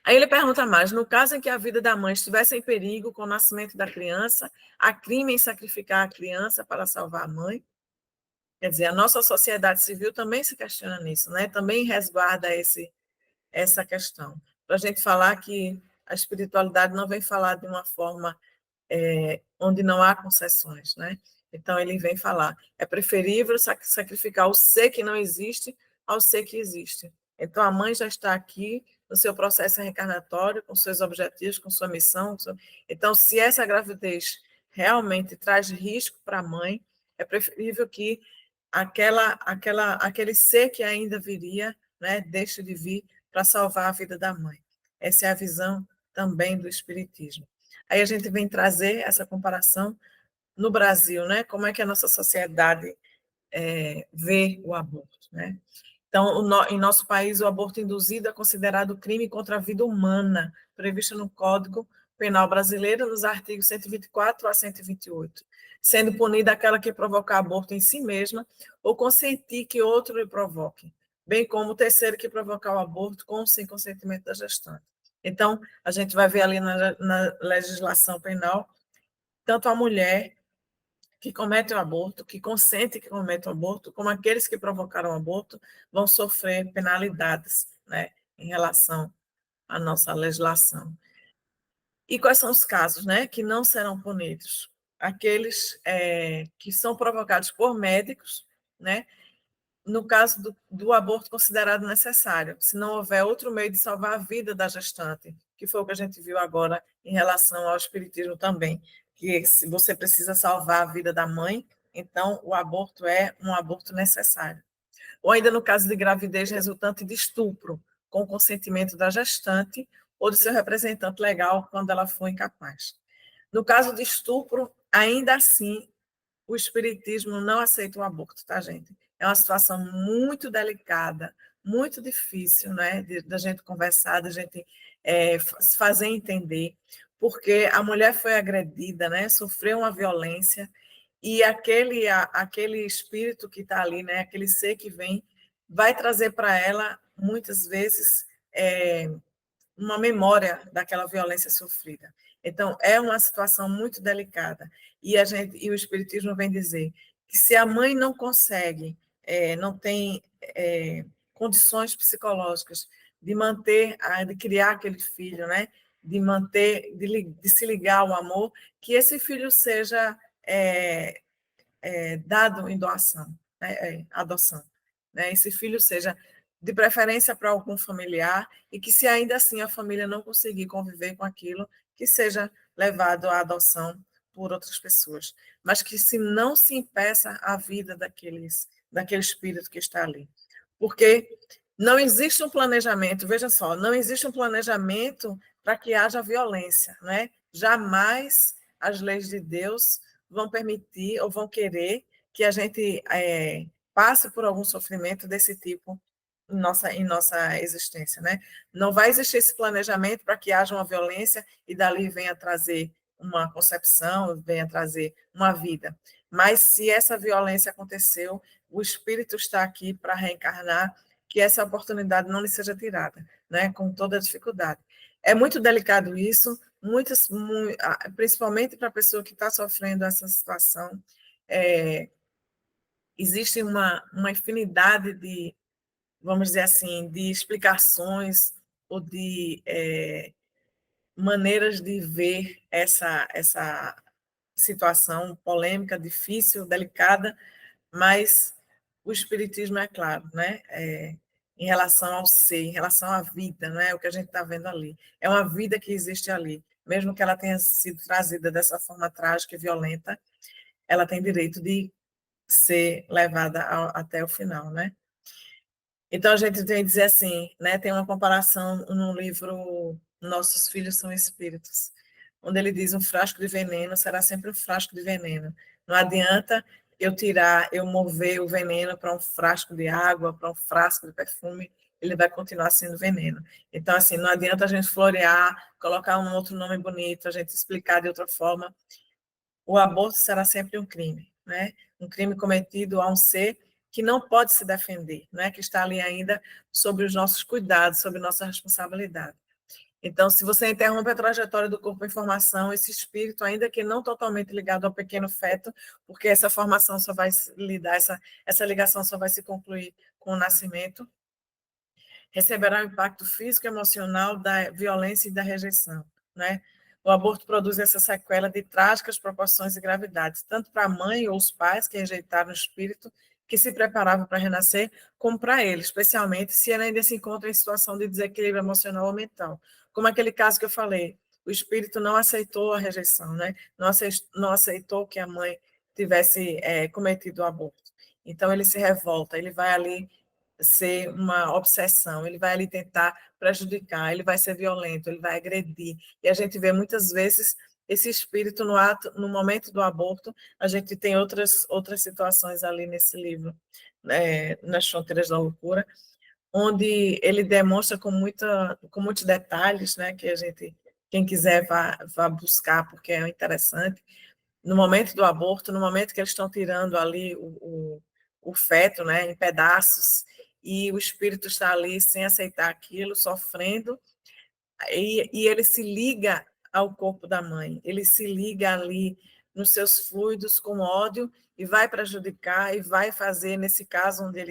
Aí ele pergunta mais: no caso em que a vida da mãe estivesse em perigo com o nascimento da criança, há crime em sacrificar a criança para salvar a mãe? Quer dizer, a nossa sociedade civil também se questiona nisso, né? Também resguarda essa questão. Para a gente falar que a espiritualidade não vem falar de uma forma onde não há concessões, né? Então, ele vem falar, é preferível sacrificar o ser que não existe ao ser que existe. Então, a mãe já está aqui no seu processo reencarnatório, com seus objetivos, com sua missão. Então, se essa gravidez realmente traz risco para a mãe, é preferível que aquele ser que ainda viria, né, deixe de vir para salvar a vida da mãe. Essa é a visão também do Espiritismo. Aí a gente vem trazer essa comparação no Brasil, né? Como é que a nossa sociedade vê o aborto, né? Então, em nosso país, o aborto induzido é considerado crime contra a vida humana, previsto no Código Penal Brasileiro, nos artigos 124 a 128, sendo punida aquela que provocar aborto em si mesma ou consentir que outro lhe provoque, bem como o terceiro que provocar o aborto com ou sem consentimento da gestante. Então, a gente vai ver ali na legislação penal, tanto a mulher que cometem o aborto, que consentem que cometem o aborto, como aqueles que provocaram o aborto, vão sofrer penalidades, né, em relação à nossa legislação. E quais são os casos, né, que não serão punidos? Aqueles que são provocados por médicos, né, no caso do aborto considerado necessário, se não houver outro meio de salvar a vida da gestante, que foi o que a gente viu agora em relação ao espiritismo também, que se você precisa salvar a vida da mãe, então o aborto é um aborto necessário. Ou ainda no caso de gravidez resultante de estupro, com consentimento da gestante ou de seu representante legal quando ela for incapaz. No caso de estupro, ainda assim, o espiritismo não aceita o aborto, tá, gente? É uma situação muito delicada, muito difícil, né, da gente conversar, da gente se fazer entender, porque a mulher foi agredida, né, sofreu uma violência, e aquele espírito que está ali, né, aquele ser que vem, vai trazer para ela, muitas vezes, uma memória daquela violência sofrida. Então, é uma situação muito delicada. E o Espiritismo vem dizer que se a mãe não consegue, não tem condições psicológicas de manter, de criar aquele filho, né? De manter, de se ligar ao amor, que esse filho seja dado em doação, né? Adoção. Né? Esse filho seja de preferência para algum familiar, e que, se ainda assim a família não conseguir conviver com aquilo, que seja levado à adoção por outras pessoas, mas que se não se impeça a vida daquele espírito que está ali. Porque não existe um planejamento, veja só, não existe um planejamento para que haja violência, né? Jamais as leis de Deus vão permitir ou vão querer que a gente passe por algum sofrimento desse tipo em nossa existência, né? Não vai existir esse planejamento para que haja uma violência e dali venha trazer uma concepção, venha trazer uma vida. Mas se essa violência aconteceu, o espírito está aqui para reencarnar, que essa oportunidade não lhe seja tirada, né? Com toda a dificuldade. É muito delicado isso, principalmente para a pessoa que está sofrendo essa situação. Existe uma infinidade de, vamos dizer assim, de explicações ou de maneiras de ver essa situação polêmica, difícil, delicada, mas o espiritismo é claro, né? Em relação ao ser, em relação à vida, né? O que a gente está vendo ali. É uma vida que existe ali. mesmo que ela tenha sido trazida dessa forma trágica e violenta, ela tem direito de ser levada até o final, né? Então, a gente tem que dizer assim, né? Tem uma comparação no livro Nossos Filhos São Espíritos, onde ele diz: um frasco de veneno será sempre um frasco de veneno. Não adianta eu mover o veneno para um frasco de água, para um frasco de perfume, ele vai continuar sendo veneno. Então, assim, não adianta a gente florear, colocar um outro nome bonito, a gente explicar de outra forma. O aborto será sempre um crime, né? Um crime cometido a um ser que não pode se defender, né? Que está ali ainda sobre os nossos cuidados, sobre nossa responsabilidade. Então, se você interrompe a trajetória do corpo em formação, esse espírito, ainda que não totalmente ligado ao pequeno feto, porque essa formação só vai lidar, essa ligação só vai se concluir com o nascimento, receberá o impacto físico e emocional da violência e da rejeição, né? O aborto produz essa sequela de trágicas proporções e gravidades, tanto para a mãe ou os pais que rejeitaram o espírito que se preparava para renascer, como para ele, especialmente se ele ainda se encontra em situação de desequilíbrio emocional ou mental. Como aquele caso que eu falei, o espírito não aceitou a rejeição, né? Não aceitou que a mãe tivesse cometido o aborto. Então, ele se revolta, ele vai ali ser uma obsessão, ele vai ali tentar prejudicar, ele vai ser violento, ele vai agredir. E a gente vê muitas vezes esse espírito no momento do aborto. A gente tem outras situações ali nesse livro, Nas Fronteiras da Loucura, onde ele demonstra com muitos detalhes, né, que a gente, quem quiser vá buscar, porque é interessante. No momento do aborto, no momento que eles estão tirando ali o feto, né, em pedaços, e o espírito está ali sem aceitar aquilo, sofrendo, e ele se liga ao corpo da mãe, ele se liga ali nos seus fluidos com ódio e vai prejudicar e vai fazer, nesse caso onde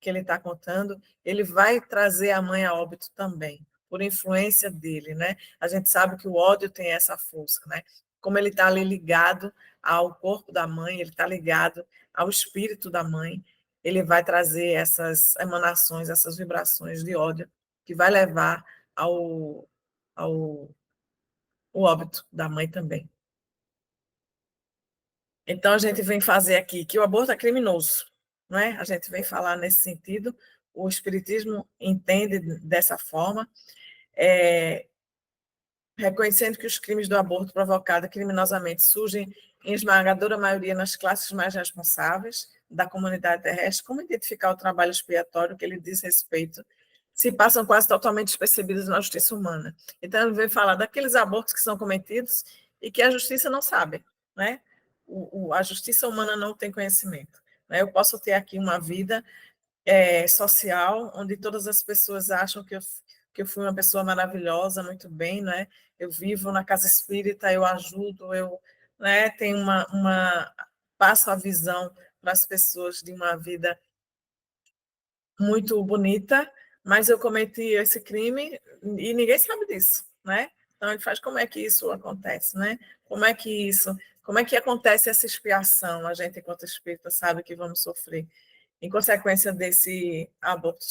que ele está contando, ele vai trazer a mãe a óbito também, por influência dele, né? A gente sabe que o ódio tem essa força, né? Como ele está ali ligado ao corpo da mãe, ele está ligado ao espírito da mãe, ele vai trazer essas emanações, essas vibrações de ódio que vai levar ao, ao o óbito da mãe também. Então, a gente vem fazer aqui que o aborto é criminoso, não é? A gente vem falar nesse sentido, o Espiritismo entende dessa forma, reconhecendo que os crimes do aborto provocado criminosamente surgem em esmagadora maioria nas classes mais responsáveis da comunidade terrestre. Como identificar o trabalho expiatório que ele diz respeito se passam quase totalmente despercebidos na justiça humana. Então, ele veio falar daqueles abortos que são cometidos e que a justiça não sabe, né? A justiça humana não tem conhecimento. Né? Eu posso ter aqui uma vida social, onde todas as pessoas acham que eu fui uma pessoa maravilhosa, muito bem, né? Eu vivo na casa espírita, eu ajudo, eu, né, tenho passo a visão para as pessoas de uma vida muito bonita, mas eu cometi esse crime e ninguém sabe disso, né? Então, ele faz como é que isso acontece, né? Como é que acontece essa expiação? A gente, enquanto espírita, sabe que vamos sofrer em consequência desse aborto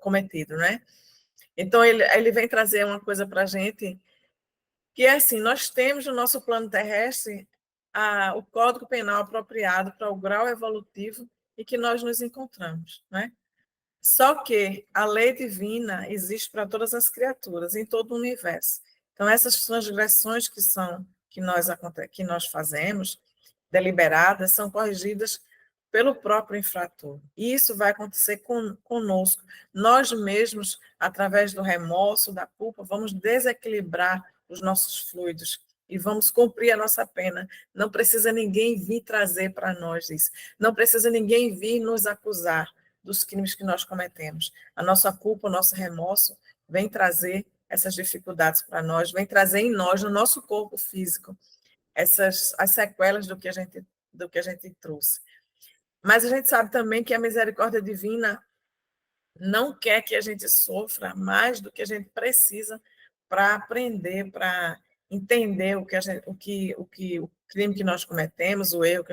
cometido, né? Então, ele vem trazer uma coisa para a gente, que é assim, nós temos no nosso plano terrestre o Código Penal apropriado para o grau evolutivo em que nós nos encontramos, né? Só que a lei divina existe para todas as criaturas, em todo o universo. Então, essas transgressões que nós fazemos, deliberadas, são corrigidas pelo próprio infrator. E isso vai acontecer conosco. Nós mesmos, através do remorso, da culpa, vamos desequilibrar os nossos fluidos e vamos cumprir a nossa pena. Não precisa ninguém vir trazer para nós isso. Não precisa ninguém vir nos acusar dos crimes que nós cometemos. A nossa culpa, o nosso remorso, vem trazer essas dificuldades para nós, vem trazer em nós, no nosso corpo físico, as sequelas do que a gente trouxe. Mas a gente sabe também que a misericórdia divina não quer que a gente sofra mais do que a gente precisa para aprender, para entender o crime que nós cometemos, o erro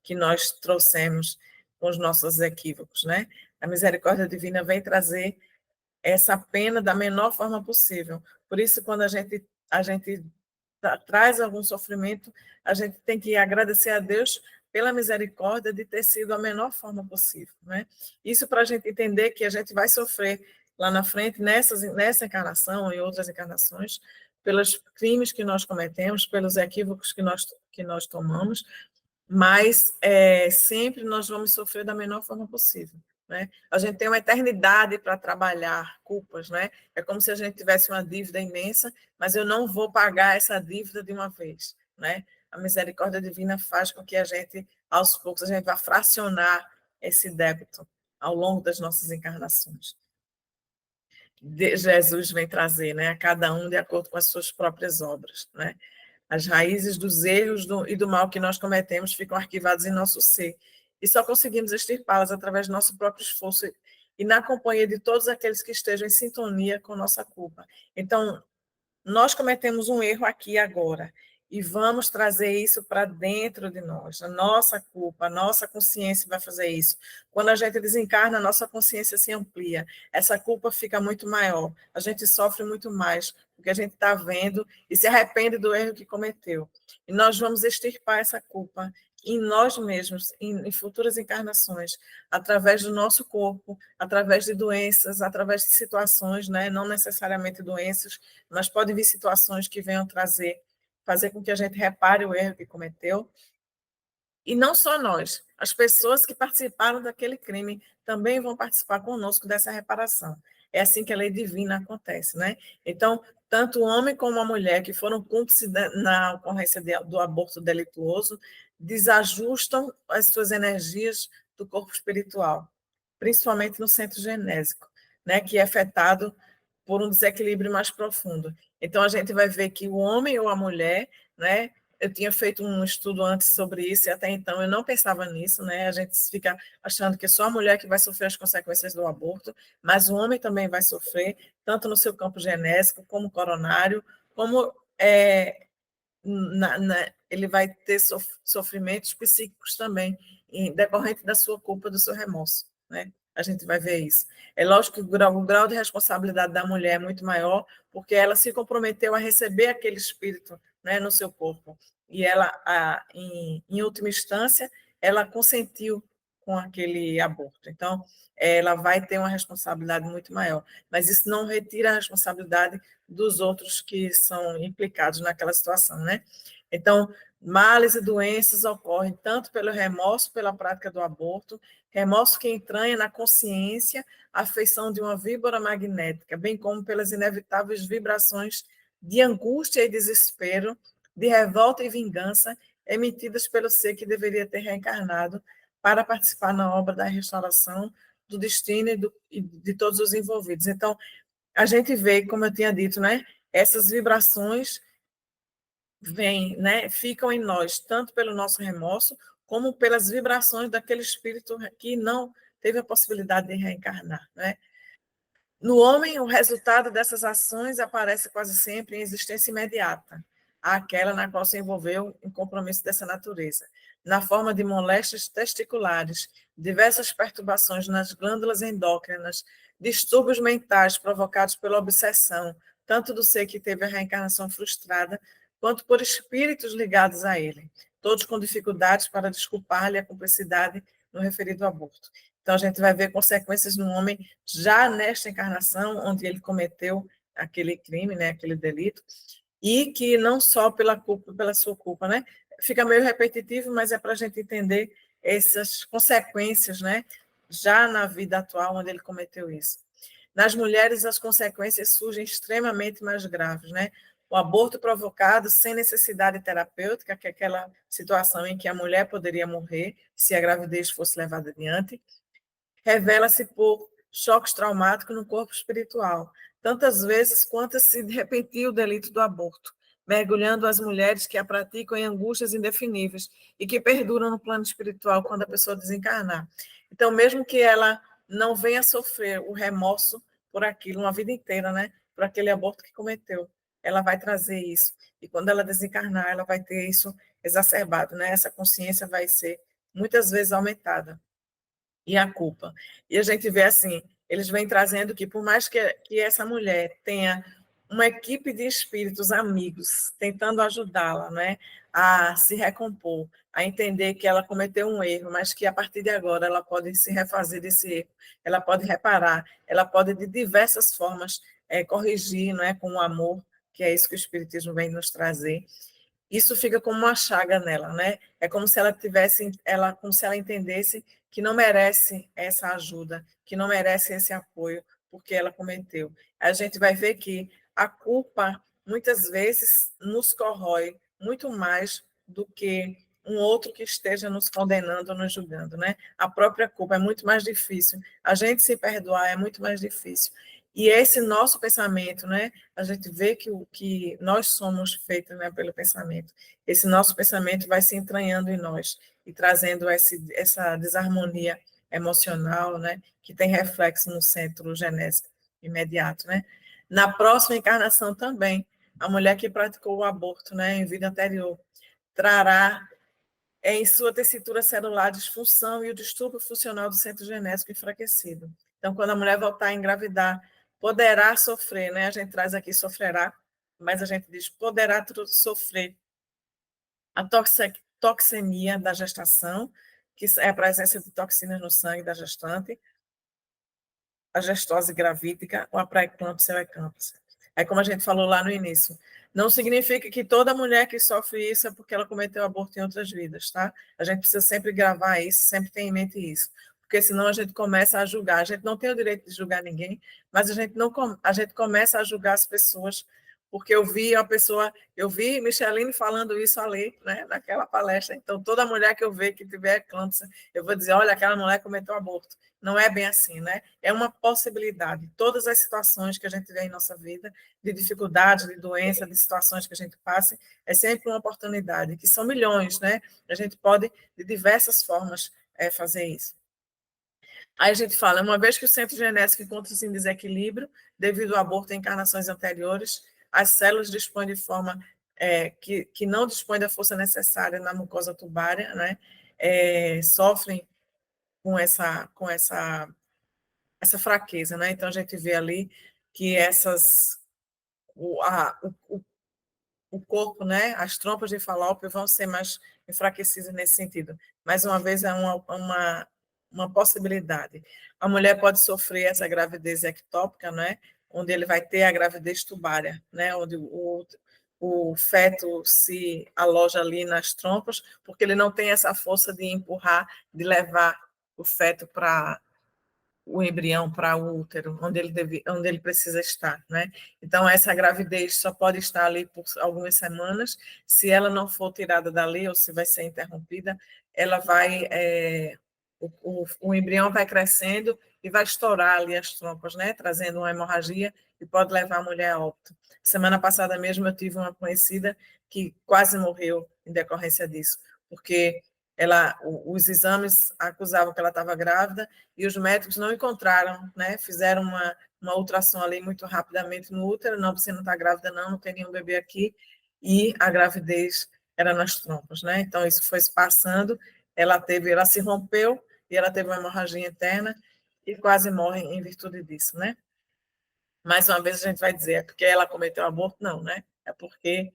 que nós trouxemos com os nossos equívocos, né? A misericórdia divina vem trazer essa pena da menor forma possível. Por isso, quando a gente a gente traz algum sofrimento, a gente tem que agradecer a Deus pela misericórdia de ter sido a menor forma possível, né? Isso para a gente entender que a gente vai sofrer lá na frente, nessa encarnação e outras encarnações, pelos crimes que nós cometemos, pelos equívocos que nós tomamos, mas sempre nós vamos sofrer da menor forma possível. Né? A gente tem uma eternidade para trabalhar culpas, né? É como se a gente tivesse uma dívida imensa, mas eu não vou pagar essa dívida de uma vez, né? A misericórdia divina faz com que a gente, aos poucos, a gente vá fracionar esse débito ao longo das nossas encarnações. Jesus vem trazer, né, a cada um de acordo com as suas próprias obras, né? As raízes dos erros e do mal que nós cometemos ficam arquivadas em nosso ser. E só conseguimos extirpá-las através do nosso próprio esforço e na companhia de todos aqueles que estejam em sintonia com nossa culpa. Então, nós cometemos um erro aqui agora e vamos trazer isso para dentro de nós. A nossa culpa, a nossa consciência vai fazer isso. Quando a gente desencarna, a nossa consciência se amplia. Essa culpa fica muito maior. A gente sofre muito mais, porque a gente está vendo e se arrepende do erro que cometeu. E nós vamos extirpar essa culpa em nós mesmos, em futuras encarnações, através do nosso corpo, através de doenças, através de situações, né? Não necessariamente doenças, mas podem vir situações que venham fazer com que a gente repare o erro que cometeu. E não só nós, as pessoas que participaram daquele crime também vão participar conosco dessa reparação. É assim que a lei divina acontece, né? Então, tanto o homem como a mulher que foram cúmplices na ocorrência do aborto delituoso desajustam as suas energias do corpo espiritual, principalmente no centro genésico, né, que é afetado por um desequilíbrio mais profundo. Então, a gente vai ver que o homem ou a mulher, né, eu tinha feito um estudo antes sobre isso e até então eu não pensava nisso, né? A gente fica achando que é só a mulher que vai sofrer as consequências do aborto, mas o homem também vai sofrer, tanto no seu campo genésico, como coronário, como ele vai ter sofrimentos psíquicos também, decorrente da sua culpa, do seu remorso, né? A gente vai ver isso. É lógico que o grau de responsabilidade da mulher é muito maior, porque ela se comprometeu a receber aquele espírito, né, no seu corpo. E ela, em última instância, ela consentiu com aquele aborto. Então, ela vai ter uma responsabilidade muito maior. Mas isso não retira a responsabilidade dos outros que são implicados naquela situação, né? Então, males e doenças ocorrem tanto pelo remorso pela prática do aborto, remorso que entranha na consciência a feição de uma víbora magnética, bem como pelas inevitáveis vibrações de angústia e desespero, de revolta e vingança, emitidas pelo ser que deveria ter reencarnado para participar na obra da restauração do destino e de todos os envolvidos. Então, a gente vê, como eu tinha dito, né, essas vibrações vêm, né, ficam em nós, tanto pelo nosso remorso, como pelas vibrações daquele espírito que não teve a possibilidade de reencarnar, né? No homem, o resultado dessas ações aparece quase sempre em existência imediata, aquela na qual se envolveu em compromisso dessa natureza, na forma de moléstias testiculares, diversas perturbações nas glândulas endócrinas, distúrbios mentais provocados pela obsessão, tanto do ser que teve a reencarnação frustrada, quanto por espíritos ligados a ele, todos com dificuldades para desculpar-lhe a cumplicidade no referido aborto. Então, a gente vai ver consequências no homem já nesta encarnação, onde ele cometeu aquele crime, né, aquele delito, e que não só pela culpa, pela sua culpa, né? Fica meio repetitivo, mas é para a gente entender essas consequências, né, já na vida atual, onde ele cometeu isso. Nas mulheres, as consequências surgem extremamente mais graves, né? O aborto provocado sem necessidade terapêutica, que é aquela situação em que a mulher poderia morrer se a gravidez fosse levada adiante, revela-se por choques traumáticos no corpo espiritual, tantas vezes quanto se repetir o delito do aborto, mergulhando as mulheres que a praticam em angústias indefiníveis e que perduram no plano espiritual quando a pessoa desencarnar. Então, mesmo que ela não venha sofrer o remorso por aquilo uma vida inteira, né, por aquele aborto que cometeu, ela vai trazer isso. E quando ela desencarnar, ela vai ter isso exacerbado, né? Essa consciência vai ser muitas vezes aumentada e a culpa. E a gente vê assim, eles vêm trazendo que por mais que essa mulher tenha uma equipe de espíritos amigos tentando ajudá-la, né, a se recompor, a entender que ela cometeu um erro, mas que a partir de agora ela pode se refazer desse erro, ela pode reparar, ela pode de diversas formas corrigir, né, com o amor, que é isso que o Espiritismo vem nos trazer. Isso fica como uma chaga nela, né? É como se ela tivesse, como se ela entendesse que não merece essa ajuda, que não merece esse apoio, porque ela cometeu. A gente vai ver que a culpa muitas vezes nos corrói muito mais do que um outro que esteja nos condenando ou nos julgando, né? A própria culpa é muito mais difícil. A gente se perdoar é muito mais difícil. E esse nosso pensamento, né? A gente vê que nós somos feitos, né, pelo pensamento. Esse nosso pensamento vai se entranhando em nós e trazendo essa desarmonia emocional, né, que tem reflexo no centro genésico imediato, né? Na próxima encarnação também, a mulher que praticou o aborto, né, em vida anterior, trará em sua tessitura celular a disfunção e o distúrbio funcional do centro genésico enfraquecido. Então, quando a mulher voltar a engravidar, poderá sofrer, né? A gente traz aqui sofrerá, mas a gente diz poderá sofrer a toxemia da gestação, que é a presença de toxinas no sangue da gestante, a gestose gravídica ou a pré-eclâmpsia ou eclâmpsia. É como a gente falou lá no início. Não significa que toda mulher que sofre isso é porque ela cometeu aborto em outras vidas, tá? A gente precisa sempre gravar isso, sempre ter em mente isso. Porque senão a gente começa a julgar. A gente não tem o direito de julgar ninguém, mas a gente começa a julgar as pessoas, porque eu vi Micheline falando isso ali, né, naquela palestra. Então, toda mulher que eu ver que tiver eclâmpsia, eu vou dizer, olha, aquela mulher cometeu aborto. Não é bem assim, né? É uma possibilidade. Todas as situações que a gente vê em nossa vida, de dificuldade, de doença, de situações que a gente passe, é sempre uma oportunidade, que são milhões, né? A gente pode, de diversas formas, fazer isso. Aí a gente fala, uma vez que o centro genético encontra-se em desequilíbrio, devido ao aborto em encarnações anteriores, as células dispõem de forma que não dispõe da força necessária na mucosa tubária, né? Sofrem com essa fraqueza, né? Então a gente vê ali que o corpo, né? As trompas de Falópio vão ser mais enfraquecidas nesse sentido. Mais uma vez é uma possibilidade. A mulher pode sofrer essa gravidez ectópica, né? Onde ele vai ter a gravidez tubária, né? Onde o feto se aloja ali nas trompas, porque ele não tem essa força de empurrar, de levar o feto para o embrião para o útero, onde ele precisa estar, né? Então, essa gravidez só pode estar ali por algumas semanas. Se ela não for tirada dali, ou se vai ser interrompida, ela vai... o embrião vai crescendo e vai estourar ali as trompas, né? Trazendo uma hemorragia e pode levar a mulher a óbito. Semana passada mesmo eu tive uma conhecida que quase morreu em decorrência disso, porque os exames acusavam que ela estava grávida e os médicos não encontraram, né? Fizeram uma ultrassom ali muito rapidamente no útero, não, você não está grávida não tem nenhum bebê aqui, e a gravidez era nas trompas, né? Então isso foi se passando, ela se rompeu e ela teve uma hemorragia interna e quase morre em virtude disso, né? Mais uma vez a gente vai dizer, é porque ela cometeu aborto? Não, né? É porque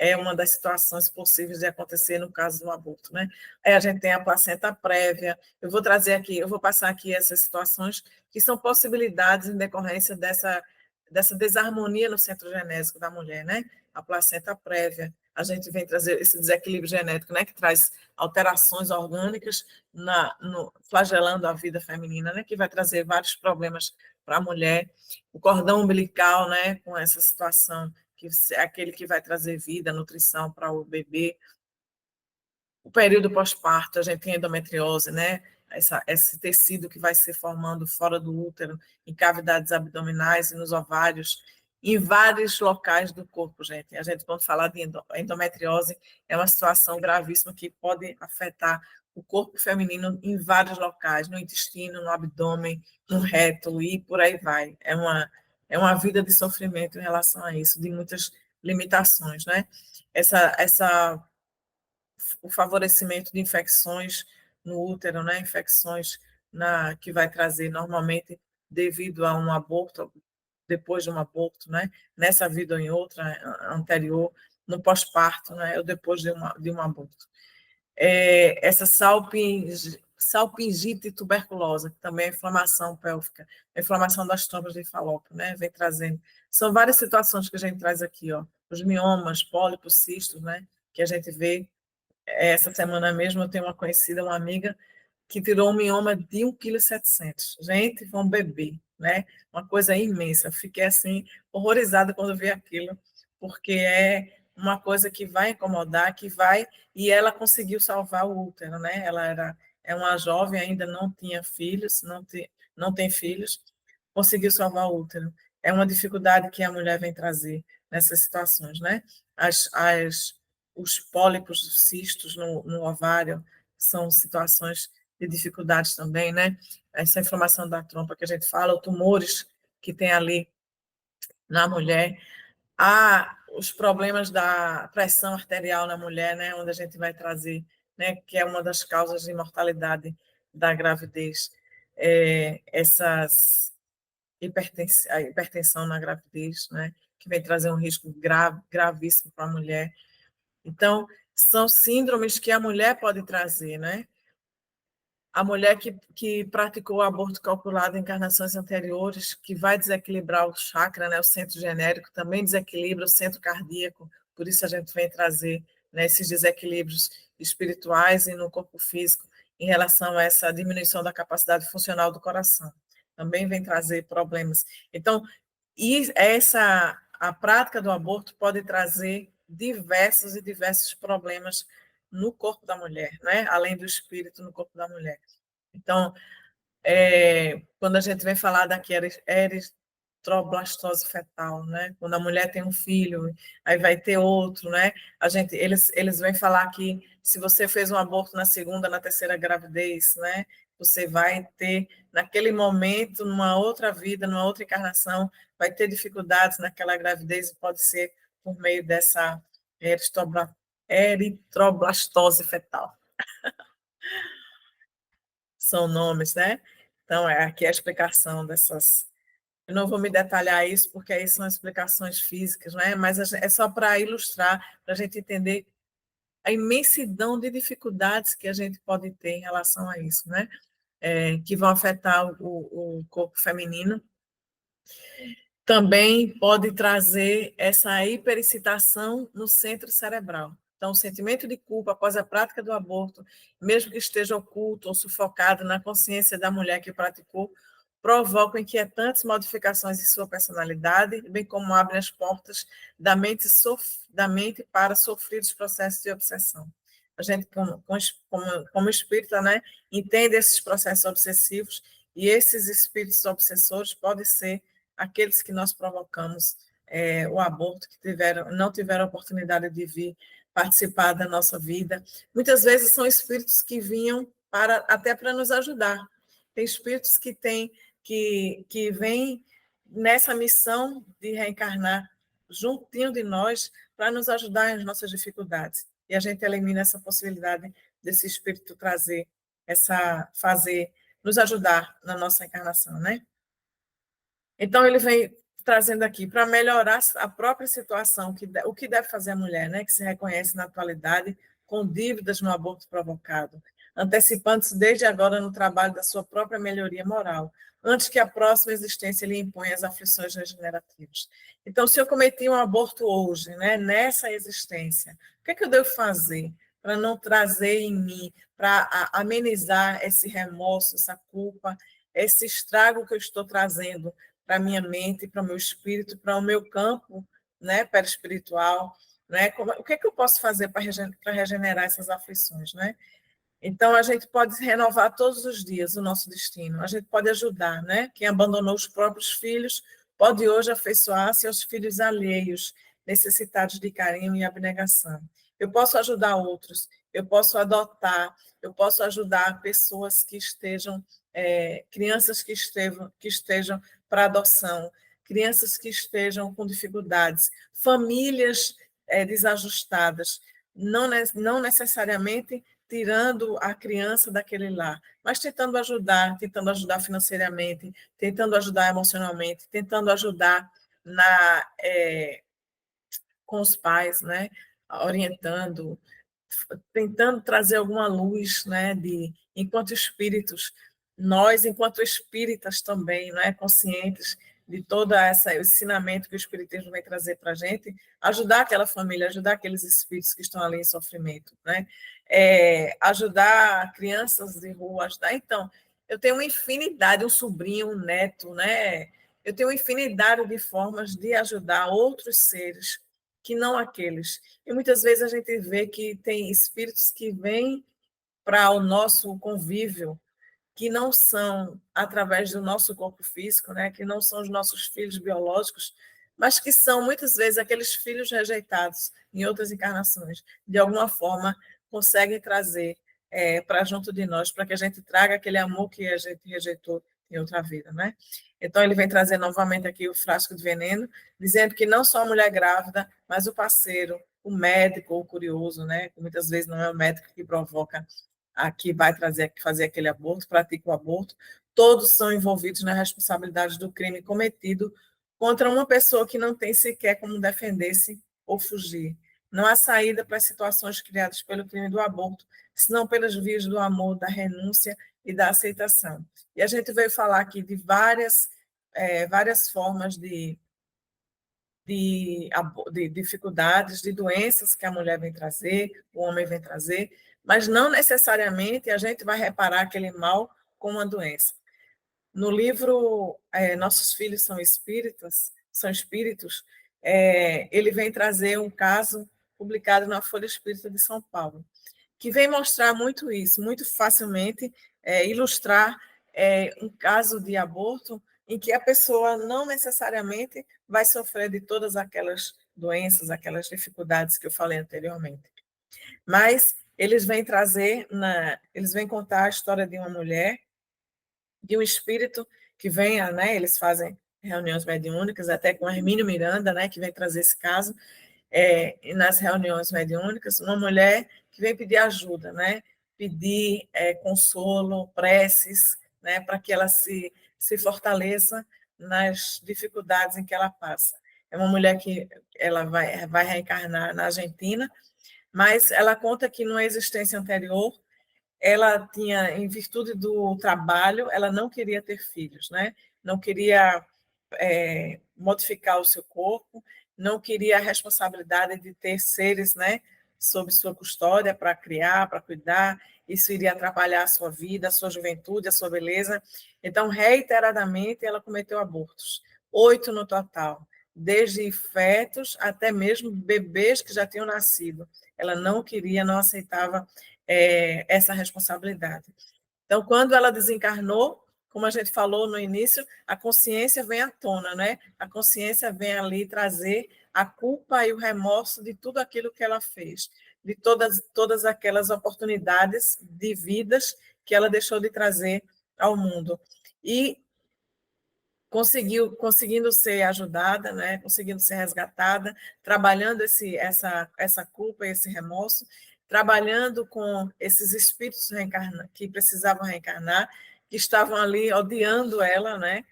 é uma das situações possíveis de acontecer no caso do aborto, né? Aí a gente tem a placenta prévia. Eu vou passar aqui essas situações que são possibilidades em decorrência dessa desarmonia no centro genésico da mulher, né? A placenta prévia, a gente vem trazer esse desequilíbrio genético, né? Que traz alterações orgânicas flagelando a vida feminina, né? Que vai trazer vários problemas para a mulher. O cordão umbilical, né? Com essa situação que é aquele que vai trazer vida, nutrição para o bebê. O período pós-parto, a gente tem endometriose, né? Esse tecido que vai se formando fora do útero, em cavidades abdominais e nos ovários, em vários locais do corpo, gente. A gente, quando fala de endometriose, é uma situação gravíssima que pode afetar o corpo feminino em vários locais, no intestino, no abdômen, no reto e por aí vai. É uma vida de sofrimento em relação a isso, de muitas limitações, né? O favorecimento de infecções no útero, né? Infecções que vai trazer normalmente devido a um aborto depois de um aborto, né? Nessa vida ou em outra anterior, no pós-parto, né? Ou depois de um aborto. Essa salpingite tuberculosa, que também é inflamação pélvica, a inflamação das trompas de Falópio, né? Vem trazendo. São várias situações que a gente traz aqui, ó. Os miomas, pólipos, cistos, né? Que a gente vê. Essa semana mesmo eu tenho uma conhecida, uma amiga, que tirou um mioma de 1,7 kg. Gente, foi um bebê, né? Uma coisa imensa. Fiquei assim, horrorizada quando vi aquilo, porque é uma coisa que vai incomodar, que vai, e ela conseguiu salvar o útero, né? É uma jovem, ainda não tinha filhos, não tem filhos, conseguiu salvar o útero. É uma dificuldade que a mulher vem trazer nessas situações, né? Os pólipos, os cistos no ovário, são situações de dificuldades também, né? Essa inflamação da trompa que a gente fala, os tumores que tem ali na mulher, há os problemas da pressão arterial na mulher, né? Onde a gente vai trazer, né? Que é uma das causas de mortalidade da gravidez, a hipertensão na gravidez, né? Que vem trazer um risco gravíssimo para a mulher. Então, são síndromes que a mulher pode trazer, né? A mulher que praticou o aborto calculado em encarnações anteriores, que vai desequilibrar o chakra, né, o centro genérico, também desequilibra o centro cardíaco, por isso a gente vem trazer, né, esses desequilíbrios espirituais e no corpo físico em relação a essa diminuição da capacidade funcional do coração. Também vem trazer problemas. Então, a prática do aborto pode trazer diversos problemas no corpo da mulher, né? Além do espírito no corpo da mulher. Então, quando a gente vem falar daqui eritroblastose fetal, né? Quando a mulher tem um filho, aí vai ter outro, né? Eles vêm falar que se você fez um aborto na segunda, na terceira gravidez, né? Você vai ter, naquele momento, numa outra vida, numa outra encarnação, vai ter dificuldades naquela gravidez, pode ser por meio dessa eritroblastose fetal. São nomes, né? Então, aqui a explicação dessas. Eu não vou me detalhar isso, porque aí são explicações físicas, né? Mas é só para ilustrar, para a gente entender a imensidão de dificuldades que a gente pode ter em relação a isso, né? Que vão afetar o corpo feminino. Também pode trazer essa hiperexcitação no centro cerebral. Então, o sentimento de culpa após a prática do aborto, mesmo que esteja oculto ou sufocado na consciência da mulher que praticou, provoca inquietantes modificações em sua personalidade, bem como abrem as portas da mente para sofridos processos de obsessão. A gente, como espírita, né, entende esses processos obsessivos, e esses espíritos obsessores podem ser aqueles que nós provocamos o aborto, que não tiveram oportunidade de vir participar da nossa vida. Muitas vezes são espíritos que vinham até para nos ajudar. Tem espíritos que vêm nessa missão de reencarnar juntinho de nós para nos ajudar nas nossas dificuldades. E a gente elimina essa possibilidade desse espírito nos ajudar na nossa encarnação, né? Então, ele vem trazendo aqui para melhorar a própria situação, o que deve fazer a mulher, né, que se reconhece na atualidade com dívidas no aborto provocado, antecipando-se desde agora no trabalho da sua própria melhoria moral, antes que a próxima existência lhe imponha as aflições regenerativas. Então, se eu cometi um aborto hoje, né, nessa existência, o que é que eu devo fazer para não trazer em mim, para amenizar esse remorso, essa culpa, esse estrago que eu estou trazendo para a minha mente, para o meu espírito, para o meu campo, né, perispiritual, né? O que é que eu posso fazer para regenerar essas aflições, né? Então, a gente pode renovar todos os dias o nosso destino, a gente pode ajudar, né? Quem abandonou os próprios filhos pode hoje afeiçoar-se aos filhos alheios, necessitados de carinho e abnegação. Eu posso ajudar outros, eu posso adotar, eu posso ajudar pessoas que estejam, crianças que estejam para adoção, crianças que estejam com dificuldades, famílias desajustadas, não necessariamente tirando a criança daquele lar, mas tentando ajudar financeiramente, tentando ajudar emocionalmente, tentando ajudar com os pais, né? Orientando, tentando trazer alguma luz, né? Enquanto espíritos, nós, enquanto espíritas também, né? Conscientes de todo esse ensinamento que o Espiritismo vem trazer para a gente, ajudar aquela família, ajudar aqueles espíritos que estão ali em sofrimento, né? Ajudar crianças de rua, ajudar. Então, eu tenho uma infinidade, um sobrinho, um neto, né? Eu tenho uma infinidade de formas de ajudar outros seres que não aqueles. E muitas vezes a gente vê que tem espíritos que vêm para o nosso convívio, que não são através do nosso corpo físico, né, que não são os nossos filhos biológicos, mas que são muitas vezes aqueles filhos rejeitados em outras encarnações. De alguma forma, conseguem trazer para junto de nós, para que a gente traga aquele amor que a gente rejeitou em outra vida, né? Então, ele vem trazer novamente aqui o frasco de veneno, dizendo que não só a mulher grávida, mas o parceiro, o médico, o curioso, né? Que muitas vezes não é o médico que provoca que vai fazer aquele aborto, pratica o aborto, todos são envolvidos na responsabilidade do crime cometido contra uma pessoa que não tem sequer como defender-se ou fugir. Não há saída para as situações criadas pelo crime do aborto, senão pelas vias do amor, da renúncia e da aceitação. E a gente veio falar aqui de várias formas de dificuldades, de doenças que a mulher vem trazer, o homem vem trazer, mas não necessariamente a gente vai reparar aquele mal com uma doença. No livro Nossos Filhos são Espíritos, ele vem trazer um caso publicado na Folha Espírita de São Paulo, que vem mostrar muito isso, muito facilmente, ilustrar um caso de aborto em que a pessoa não necessariamente vai sofrer de todas aquelas doenças, aquelas dificuldades que eu falei anteriormente. Mas eles vêm contar a história de uma mulher, de um espírito que vem, né, eles fazem reuniões mediúnicas, até com Hermínio Miranda, né, que vem trazer esse caso, nas reuniões mediúnicas, uma mulher que vem pedir ajuda, né? Pedir consolo, preces, né? Para que ela se fortaleça nas dificuldades em que ela passa. É uma mulher que ela vai reencarnar na Argentina, mas ela conta que numa existência anterior, ela tinha, em virtude do trabalho, ela não queria ter filhos, né? Não queria modificar o seu corpo, não queria a responsabilidade de ter seres, né, sob sua custódia para criar, para cuidar. Isso iria atrapalhar a sua vida, a sua juventude, a sua beleza. Então, reiteradamente, ela cometeu abortos, 8 no total, desde fetos até mesmo bebês que já tinham nascido. Ela não queria, não aceitava essa responsabilidade. Então, quando ela desencarnou, como a gente falou no início, a consciência vem à tona, né? A consciência vem ali trazer a culpa e o remorso de tudo aquilo que ela fez, de todas aquelas oportunidades de vidas que ela deixou de trazer ao mundo. E conseguindo ser ajudada, né? Conseguindo ser resgatada, trabalhando essa culpa e esse remorso, trabalhando com esses espíritos que precisavam reencarnar, que estavam ali odiando ela, né?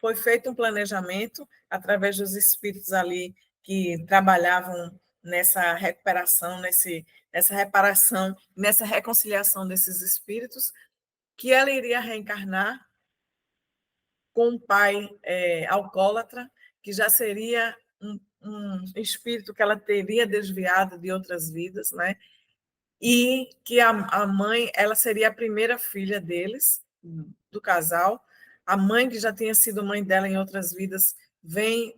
Foi feito um planejamento através dos espíritos ali que trabalhavam nessa recuperação, nessa reparação, nessa reconciliação desses espíritos, que ela iria reencarnar com um pai alcoólatra, que já seria um espírito que ela teria desviado de outras vidas, né? E que a mãe, ela seria a primeira filha deles, do casal. A mãe, que já tinha sido mãe dela em outras vidas, vem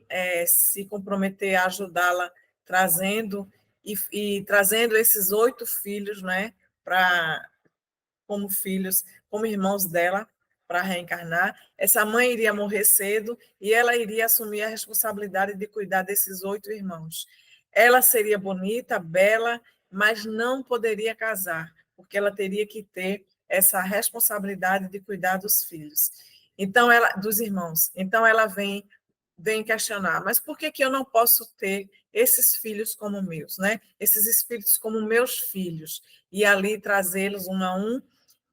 se comprometer a ajudá-la, e trazendo esses 8 filhos, né, como filhos, como irmãos dela, para reencarnar. Essa mãe iria morrer cedo e ela iria assumir a responsabilidade de cuidar desses 8 irmãos. Ela seria bonita, bela, mas não poderia casar, porque ela teria que ter essa responsabilidade de cuidar dos filhos. Então, dos irmãos. Então, ela vem vem questionar, mas por que eu não posso ter esses filhos como meus, né? Esses espíritos como meus filhos, e ali trazê-los um a um,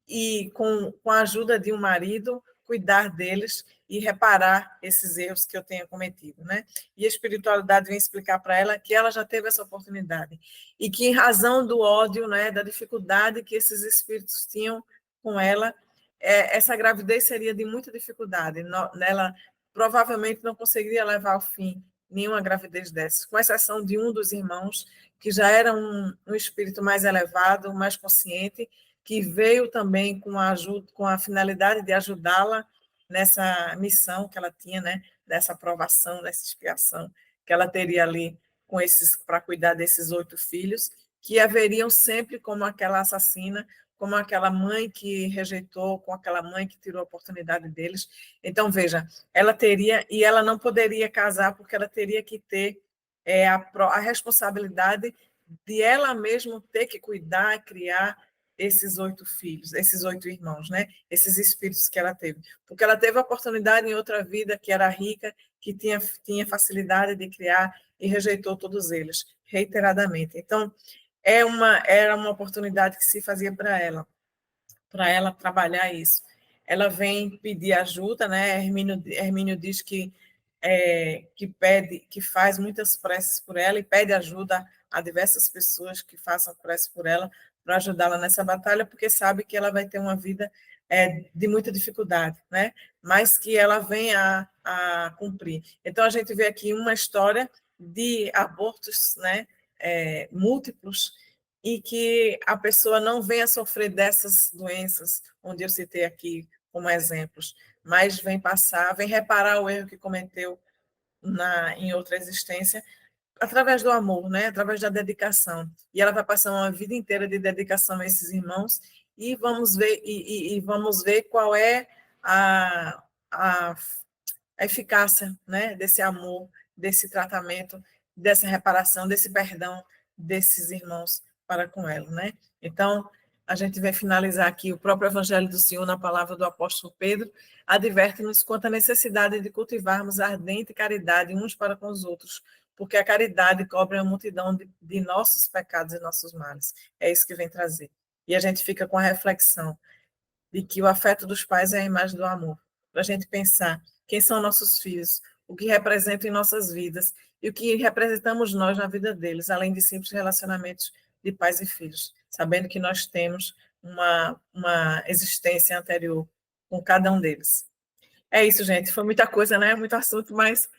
e com a ajuda de um marido, cuidar deles e reparar esses erros que eu tenha cometido, né? E a espiritualidade vem explicar para ela que ela já teve essa oportunidade e que, em razão do ódio, né, da dificuldade que esses espíritos tinham com ela, essa gravidez seria de muita dificuldade. Ela provavelmente não conseguiria levar ao fim nenhuma gravidez dessas, com exceção de um dos irmãos, que já era um espírito mais elevado, mais consciente, que veio também com a ajuda, com a finalidade de ajudá-la nessa missão que ela tinha, né, dessa aprovação, dessa expiação que ela teria ali com esses, para cuidar desses 8 filhos, que haveriam sempre como aquela assassina, como aquela mãe que rejeitou, com aquela mãe que tirou a oportunidade deles. Então, veja, ela teria, e ela não poderia casar, porque ela teria que ter a responsabilidade de ela mesma ter que cuidar, criar esses 8 filhos, esses 8 irmãos, né? Esses espíritos que ela teve. Porque ela teve a oportunidade em outra vida, que era rica, que tinha facilidade de criar e rejeitou todos eles, reiteradamente. Então, era uma oportunidade que se fazia para ela trabalhar isso. Ela vem pedir ajuda, né? Hermínio diz que pede, que faz muitas preces por ela e pede ajuda a diversas pessoas que façam prece por ela para ajudá-la nessa batalha, porque sabe que ela vai ter uma vida de muita dificuldade, né? Mas que ela vem a cumprir. Então a gente vê aqui uma história de abortos, né? Múltiplos, e que a pessoa não venha sofrer dessas doenças, onde eu citei aqui como exemplos, mas vem passar, vem reparar o erro que cometeu em outra existência, através do amor, né? Através da dedicação. E ela vai passar uma vida inteira de dedicação a esses irmãos, e vamos ver, e vamos ver qual é a eficácia, né? Desse amor, desse tratamento, dessa reparação, desse perdão desses irmãos para com ela, né? Então, a gente vai finalizar aqui o próprio Evangelho do Senhor, na palavra do apóstolo Pedro, adverte-nos quanto à necessidade de cultivarmos a ardente caridade uns para com os outros, porque a caridade cobre a multidão de nossos pecados e nossos males. É isso que vem trazer. E a gente fica com a reflexão de que o afeto dos pais é a imagem do amor, para a gente pensar quem são nossos filhos, o que representam em nossas vidas e o que representamos nós na vida deles, além de simples relacionamentos de pais e filhos, sabendo que nós temos uma existência anterior com cada um deles. É isso, gente. Foi muita coisa, né? Muito assunto, mas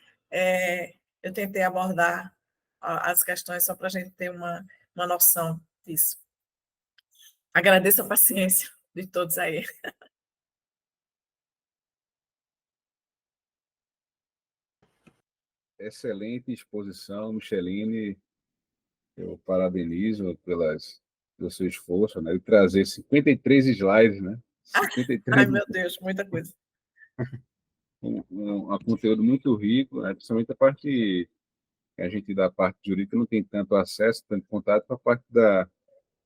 eu tentei abordar as questões só para a gente ter uma noção disso. Agradeço a paciência de todos aí. Excelente exposição, Micheline. Eu parabenizo pelo seu esforço, né? De trazer 53 slides, né? Ai, 53, meu Deus, muita coisa. um conteúdo muito rico, né? Principalmente a parte que a gente da parte jurídica não tem tanto acesso, tanto contato com a parte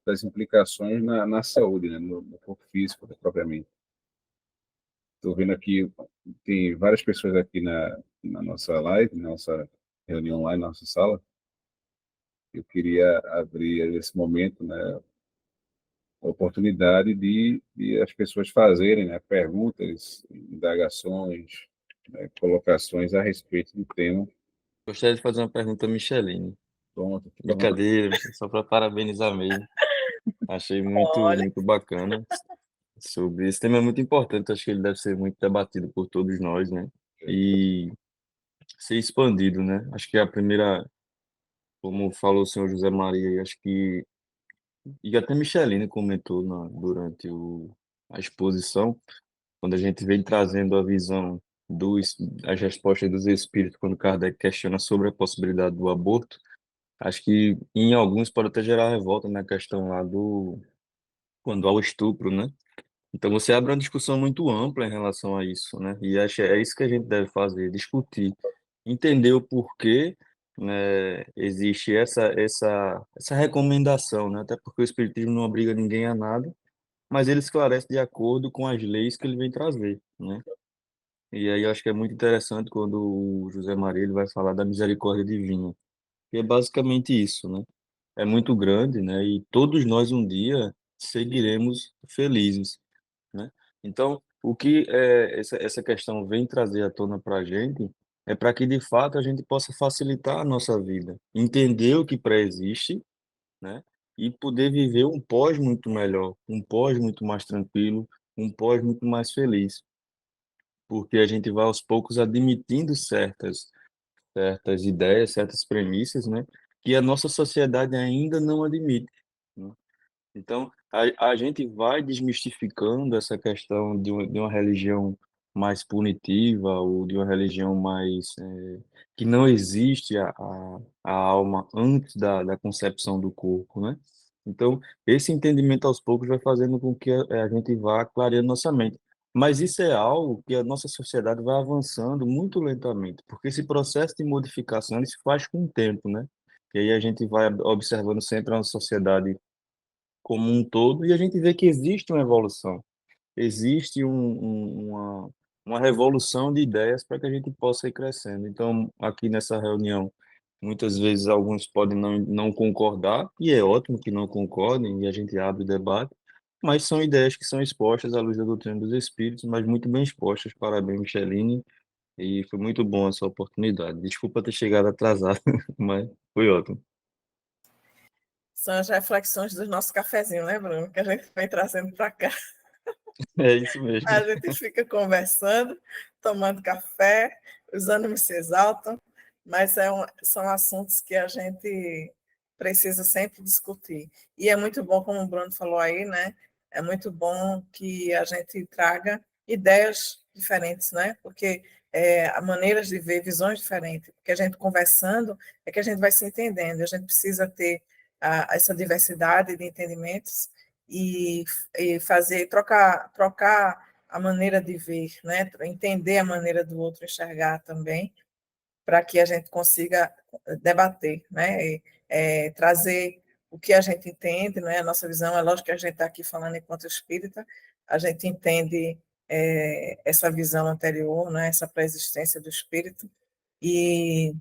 das implicações na saúde, né? No corpo físico, né, propriamente. Estou vendo aqui, tem várias pessoas aqui na nossa live, na nossa reunião lá na nossa sala. Eu queria abrir esse momento, né, a oportunidade de as pessoas fazerem, né, perguntas, indagações, né, colocações a respeito do tema. Gostaria de fazer uma pergunta a Micheline. Pronto, fica à vontade. Brincadeira, só para parabenizar mesmo. Achei muito, Olha, muito bacana sobre esse tema é muito importante. Acho que ele deve ser muito debatido por todos nós, né? E ser expandido, né? Acho que a primeira, como falou o senhor José Maria, acho que e até Micheline comentou durante a exposição, quando a gente vem trazendo a visão as respostas dos espíritos, quando Kardec questiona sobre a possibilidade do aborto. Acho que em alguns pode até gerar revolta na questão lá quando há o estupro, né? Então você abre uma discussão muito ampla em relação a isso, né? E acho é isso que a gente deve fazer, discutir, entender o porquê, né, existe essa recomendação, né? Até porque o Espiritismo não obriga ninguém a nada, mas ele esclarece de acordo com as leis que ele vem trazer, né? E aí eu acho que é muito interessante quando o José Maria ele vai falar da misericórdia divina, que é basicamente isso, né? É muito grande, né? E todos nós um dia seguiremos felizes, né? Então, o que essa questão vem trazer à tona para a gente é para que, de fato, a gente possa facilitar a nossa vida, entender o que pré-existe, né? E poder viver um pós muito melhor, um pós muito mais tranquilo, um pós muito mais feliz, porque a gente vai aos poucos admitindo certas ideias, certas premissas, né? Que a nossa sociedade ainda não admite, né? Então, a gente vai desmistificando essa questão de uma religião mais punitiva ou de uma religião mais que não existe a alma antes da concepção do corpo, né? Então, esse entendimento aos poucos vai fazendo com que a gente vá clareando nossa mente. Mas isso é algo que a nossa sociedade vai avançando muito lentamente, porque esse processo de modificação ele se faz com o tempo, né? E aí a gente vai observando sempre uma sociedade como um todo, e a gente vê que existe uma evolução, existe uma revolução de ideias para que a gente possa ir crescendo. Então, aqui nessa reunião, muitas vezes alguns podem não concordar, e é ótimo que não concordem, e a gente abre o debate, mas são ideias que são expostas à luz da doutrina dos espíritos, mas muito bem expostas. Parabéns, Micheline, e foi muito bom essa oportunidade. Desculpa ter chegado atrasado, mas foi ótimo. São as reflexões do nosso cafezinho, né, Bruno? Que a gente vem trazendo para cá. É isso mesmo. A gente fica conversando, tomando café, os ânimos se exaltam, mas são assuntos que a gente precisa sempre discutir. E é muito bom, como o Bruno falou aí, né? É muito bom que a gente traga ideias diferentes, né? Porque maneiras de ver, visões diferentes. Porque a gente conversando é que a gente vai se entendendo. A gente precisa ter essa diversidade de entendimentos e, fazer trocar a maneira de ver, né? Entender a maneira do outro enxergar também, para que a gente consiga debater, né? Trazer o que a gente entende, né? A nossa visão, é lógico que a gente está aqui falando enquanto espírita, a gente entende essa visão anterior, né? Essa pré-existência do espírito, e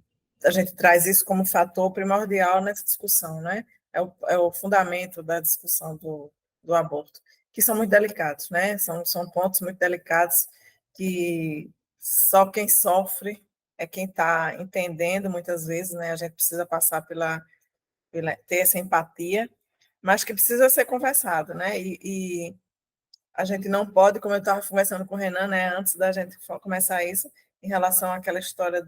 a gente traz isso como fator primordial nessa discussão, né? É o fundamento da discussão do aborto, que são muito delicados, né? São pontos muito delicados que só quem sofre é quem está entendendo muitas vezes, né? A gente precisa passar ter essa empatia, mas que precisa ser conversado, né? E a gente não pode, como eu estava conversando com o Renan, né, antes da gente começar isso, em relação àquela história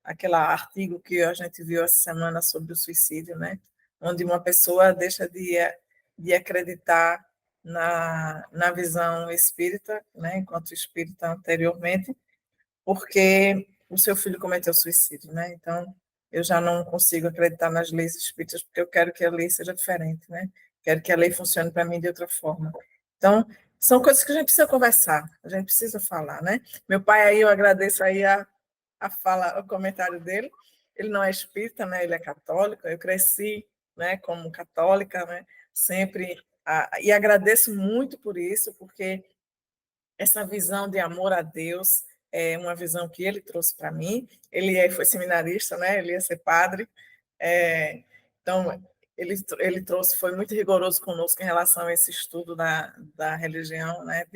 aquele artigo que a gente viu essa semana sobre o suicídio, né, onde uma pessoa deixa de acreditar na visão espírita, né, enquanto espírita anteriormente, porque o seu filho cometeu suicídio, né? Então, eu já não consigo acreditar nas leis espíritas, porque eu quero que a lei seja diferente, né? Quero que a lei funcione para mim de outra forma. Então, são coisas que a gente precisa conversar, a gente precisa falar, né? Meu pai aí, eu agradeço aí a fala, o comentário dele. Ele não é espírita, né? Ele é católico. Eu cresci, né, como católica, né? Sempre e agradeço muito por isso, porque essa visão de amor a Deus é uma visão que ele trouxe para mim. Ele foi seminarista, né? Ele ia ser padre. Então, ele trouxe, foi muito rigoroso conosco em relação a esse estudo da religião, né?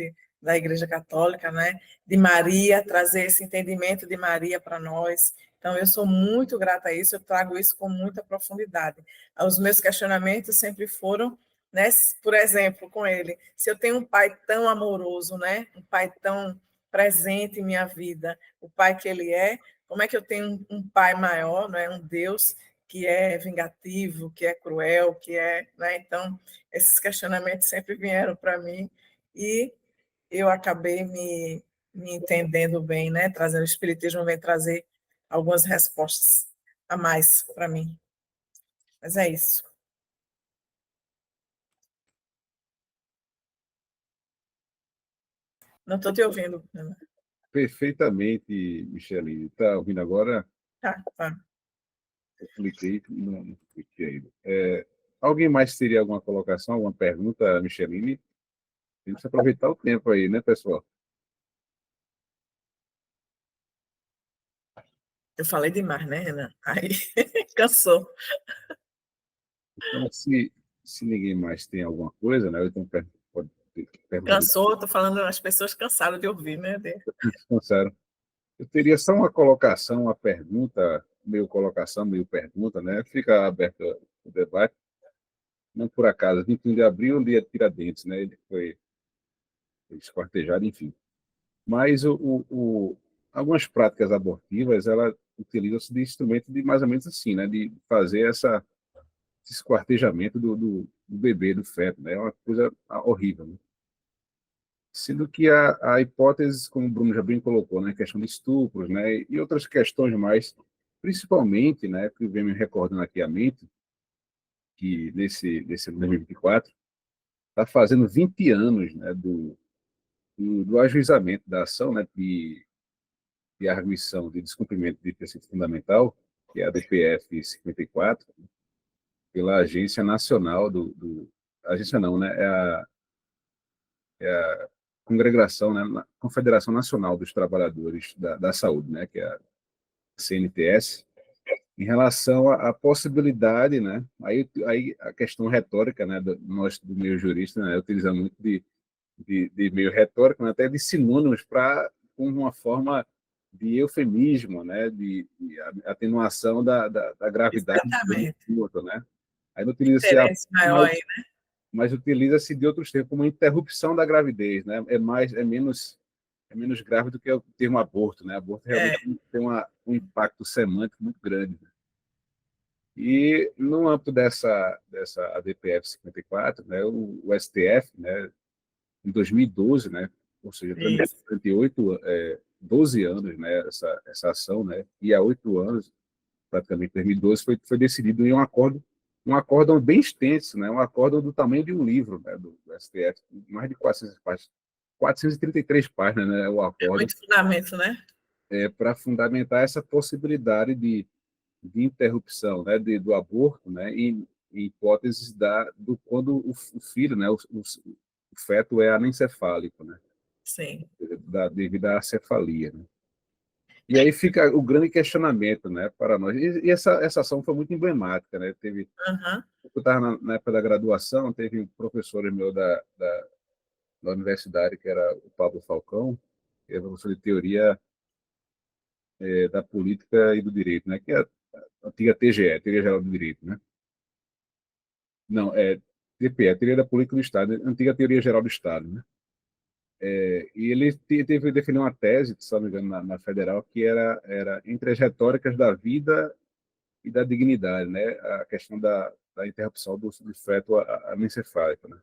Da Igreja Católica, né? De Maria, trazer esse entendimento de Maria para nós. Então, eu sou muito grata a isso, eu trago isso com muita profundidade. Os meus questionamentos sempre foram, né? Por exemplo, com ele, se eu tenho um pai tão amoroso, né? Um pai tão presente em minha vida, o pai que ele é, como é que eu tenho um pai maior, né? Um Deus que é vingativo, que é cruel, que é, né? Então, esses questionamentos sempre vieram para mim e eu acabei me entendendo bem, né? Trazendo o espiritismo vem trazer algumas respostas a mais para mim. Mas é isso. Não estou te ouvindo. Perfeitamente, Micheline. Está ouvindo agora? Tá, tá. Eu cliquei e não cliquei ainda. Alguém mais teria alguma colocação, alguma pergunta, Micheline? Tem que aproveitar o tempo aí, né, pessoal? Eu falei demais, né, Renan? Aí cansou. Então, se ninguém mais tem alguma coisa, né? Então pode perguntar de Cansou, estou falando, as pessoas cansaram de ouvir, né? sincero. Eu teria só uma colocação, uma pergunta, meio colocação, meio pergunta, né? Fica aberto o debate. Não por acaso, 21 de abril, um dia de Tiradentes, né? Ele foi esquartejado, enfim. Mas algumas práticas abortivas, ela utilizam-se de instrumento de mais ou menos assim, né? De fazer esse esquartejamento do bebê, do feto, né? É uma coisa horrível, né? Sendo que a hipótese, como o Bruno já bem colocou, né? Questão de estupros, né? E outras questões mais, principalmente, né? Que vem me recordando aqui a mente, que nesse ano de 2024, está fazendo 20 anos, né? Do ajuizamento da ação, né? De arguição de descumprimento de preceito fundamental, que é a DPF 54, pela Agência Nacional Agência não, né? É a Congregação, né? Confederação Nacional dos Trabalhadores da Saúde, né? Que é a CNTS, em relação à possibilidade, né? Aí a questão retórica, né? Nós, do meio jurista, né? Utilizamos muito de meio retórico, né, até de sinônimos para uma forma de eufemismo, né, de atenuação da gravidade Exatamente. do outro, né? Aí não utiliza-se Interesse maior aí, né? mas utiliza-se de outros termos, como interrupção da gravidez, né? É menos grave do que o termo aborto, né? Aborto realmente tem um impacto semântico muito grande. Né? E no âmbito dessa ADPF 54, né, o STF, né, em 2012, né, ou seja, Isso. 38, 12 anos, né, essa ação, né, e há 8 anos, praticamente 2012, foi decidido em um acórdão bem extenso, né, um acórdão do tamanho de um livro, né, do STF, mais de 400 páginas, 433 páginas, né, o acórdão, Muito fundamento, né? para fundamentar essa possibilidade de interrupção, né, do aborto, né, em hipóteses quando o filho, né, o feto é anencefálico, né, Sim. devido à cefalia, né. E aí fica o grande questionamento, né, para nós. E essa ação foi muito emblemática, né. Uhum. Eu estava na época da graduação, teve um professor meu da universidade, que era o Pablo Falcão, que é professor de teoria da política e do direito, né, que é a antiga TGE, Teoria Geral do Direito, né. Não, TPE, Teoria da Política do Estado, antiga Teoria Geral do Estado, né. E ele definiu uma tese, se não me engano, na Federal, que era entre as retóricas da vida e da dignidade, né? A questão da interrupção do feto anencefálico, né?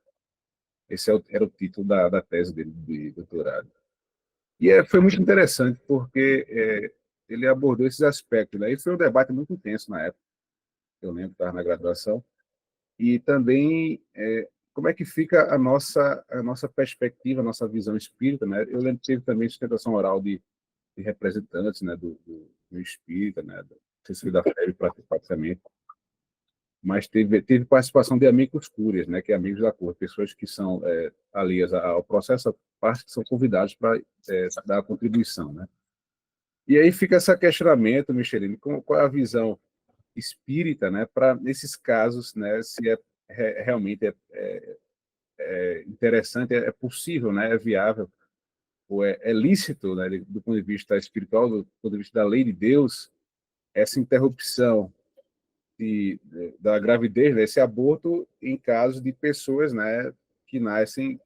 Esse era o título da tese dele de doutorado. E foi muito interessante, porque ele abordou esses aspectos, né? E foi um debate muito intenso na época, eu lembro que estava na graduação, e também como é que fica a nossa perspectiva, a nossa visão espírita, né? Eu lembro que teve também sustentação oral de representantes, né, do espírita, né, do Cecília da Fé, praticamente, mas teve participação de amigos curias, né, que é amigos da cor, pessoas que são alheias ao processo, partes que são convidados para dar a contribuição, né. E aí fica esse questionamento, Michelini, qual é a visão espírita, né, para nesses casos, né, se realmente interessante, é possível, né, é viável, ou é lícito, né, do ponto de vista espiritual, do ponto de vista da lei de Deus, essa interrupção da gravidez, né, esse aborto em casos de pessoas, né, que nascem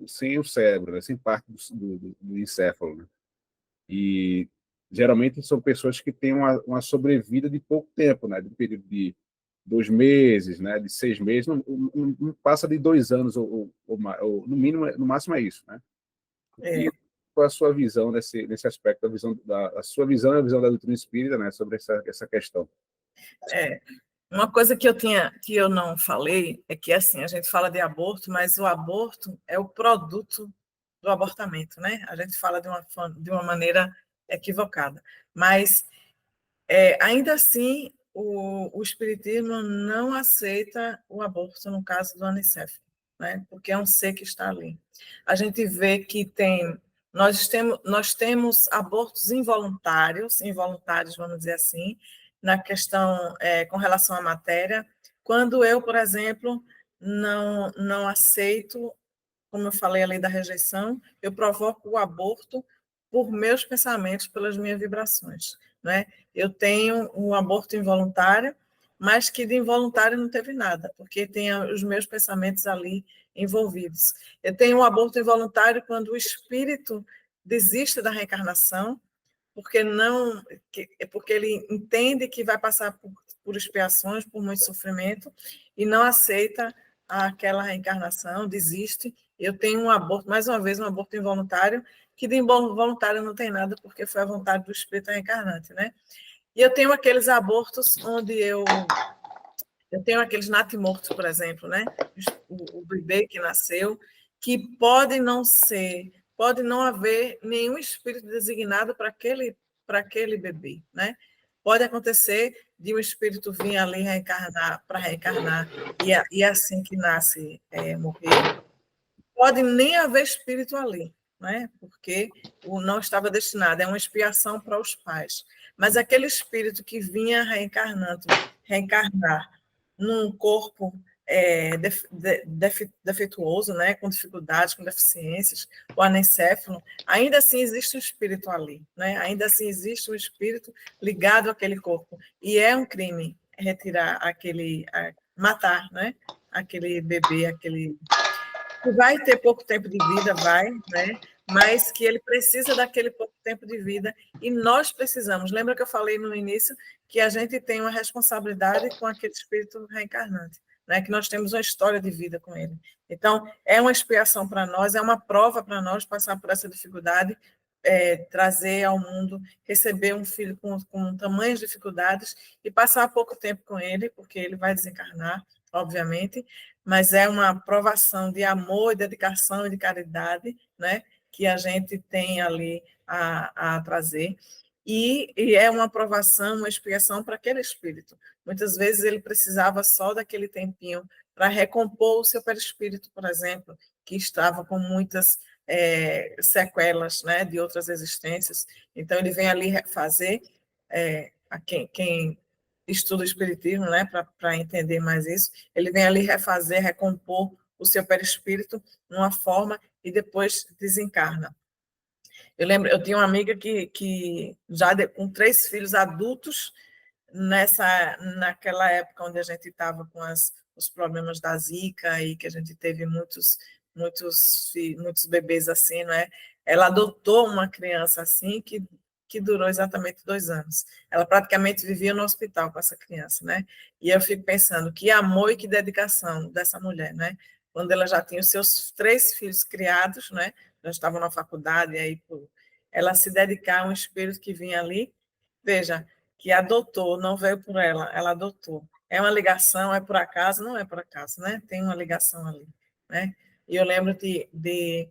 sem o cérebro, né, sem parte do encéfalo. Né? E geralmente são pessoas que têm uma sobrevida de pouco tempo, né, de um período de 2 meses, né, de 6 meses, não passa de 2 anos, ou no mínimo, no máximo é isso. Né? E qual a sua visão nesse aspecto, a sua visão e a visão da doutrina espírita, né, sobre essa questão? Uma coisa que eu não falei é que assim a gente fala de aborto, mas o aborto é o produto do abortamento, né? A gente fala de uma maneira equivocada, mas ainda assim o espiritismo não aceita o aborto no caso do anicéfalo, né? Porque é um ser que está ali. A gente vê que tem Nós temos abortos involuntários, vamos dizer assim, na questão com relação à matéria. Quando eu, por exemplo, não aceito, como eu falei ali da rejeição, eu provoco o aborto por meus pensamentos, pelas minhas vibrações, né? Eu tenho um aborto involuntário, mas que de involuntário não teve nada, porque tem os meus pensamentos ali envolvidos. Eu tenho um aborto involuntário quando o espírito desiste da reencarnação, porque ele entende que vai passar por expiações, por muito sofrimento, e não aceita aquela reencarnação, desiste. Eu tenho um aborto, mais uma vez, um aborto involuntário, que de involuntário não tem nada, porque foi a vontade do espírito reencarnante, né? E eu tenho aqueles abortos onde eu tenho aqueles natimortos, por exemplo, né? O bebê que nasceu, que pode não haver nenhum espírito designado para aquele bebê, né? Pode acontecer de um espírito vir ali para reencarnar, e assim que nasce, morrer. Pode nem haver espírito ali, né? Porque não estava destinado, é uma expiação para os pais. Mas aquele espírito que vinha reencarnar num corpo defeituoso, né, com dificuldades, com deficiências, o anencéfalo, ainda assim existe um espírito ali, né? Ainda assim existe um espírito ligado àquele corpo. E é um crime retirar matar, né? Aquele bebê, aquele que vai ter pouco tempo de vida, né? Mas que ele precisa daquele pouco tempo de vida e nós precisamos. Lembra que eu falei no início que a gente tem uma responsabilidade com aquele espírito reencarnante, né? Que nós temos uma história de vida com ele. Então, é uma expiação para nós, é uma prova para nós passar por essa dificuldade, trazer ao mundo, receber um filho com tamanhas dificuldades e passar pouco tempo com ele, porque ele vai desencarnar, obviamente, mas é uma provação de amor, dedicação e de caridade, né, que a gente tem ali a trazer, e é uma provação, uma expiação para aquele espírito. Muitas vezes ele precisava só daquele tempinho para recompor o seu perispírito, por exemplo, que estava com muitas sequelas, né, de outras existências. Então, ele vem ali fazer, a quem estuda o espiritismo, né, para entender mais isso, ele vem ali refazer, recompor o seu perispírito numa forma e depois desencarna. Eu tinha uma amiga que já com 3 filhos adultos, naquela época onde a gente estava com os problemas da Zika e que a gente teve muitos bebês assim, né? Ela adotou uma criança assim que durou exatamente 2 anos. Ela praticamente vivia no hospital com essa criança, né? E eu fico pensando que amor e que dedicação dessa mulher, né? Quando ela já tinha os seus 3 filhos criados, né? Já estavam na faculdade, e aí ela se dedicar a um espírito que vinha ali. Veja, que adotou, não veio por ela adotou. É uma ligação, é por acaso? Não é por acaso, né? Tem uma ligação ali, né? E eu lembro de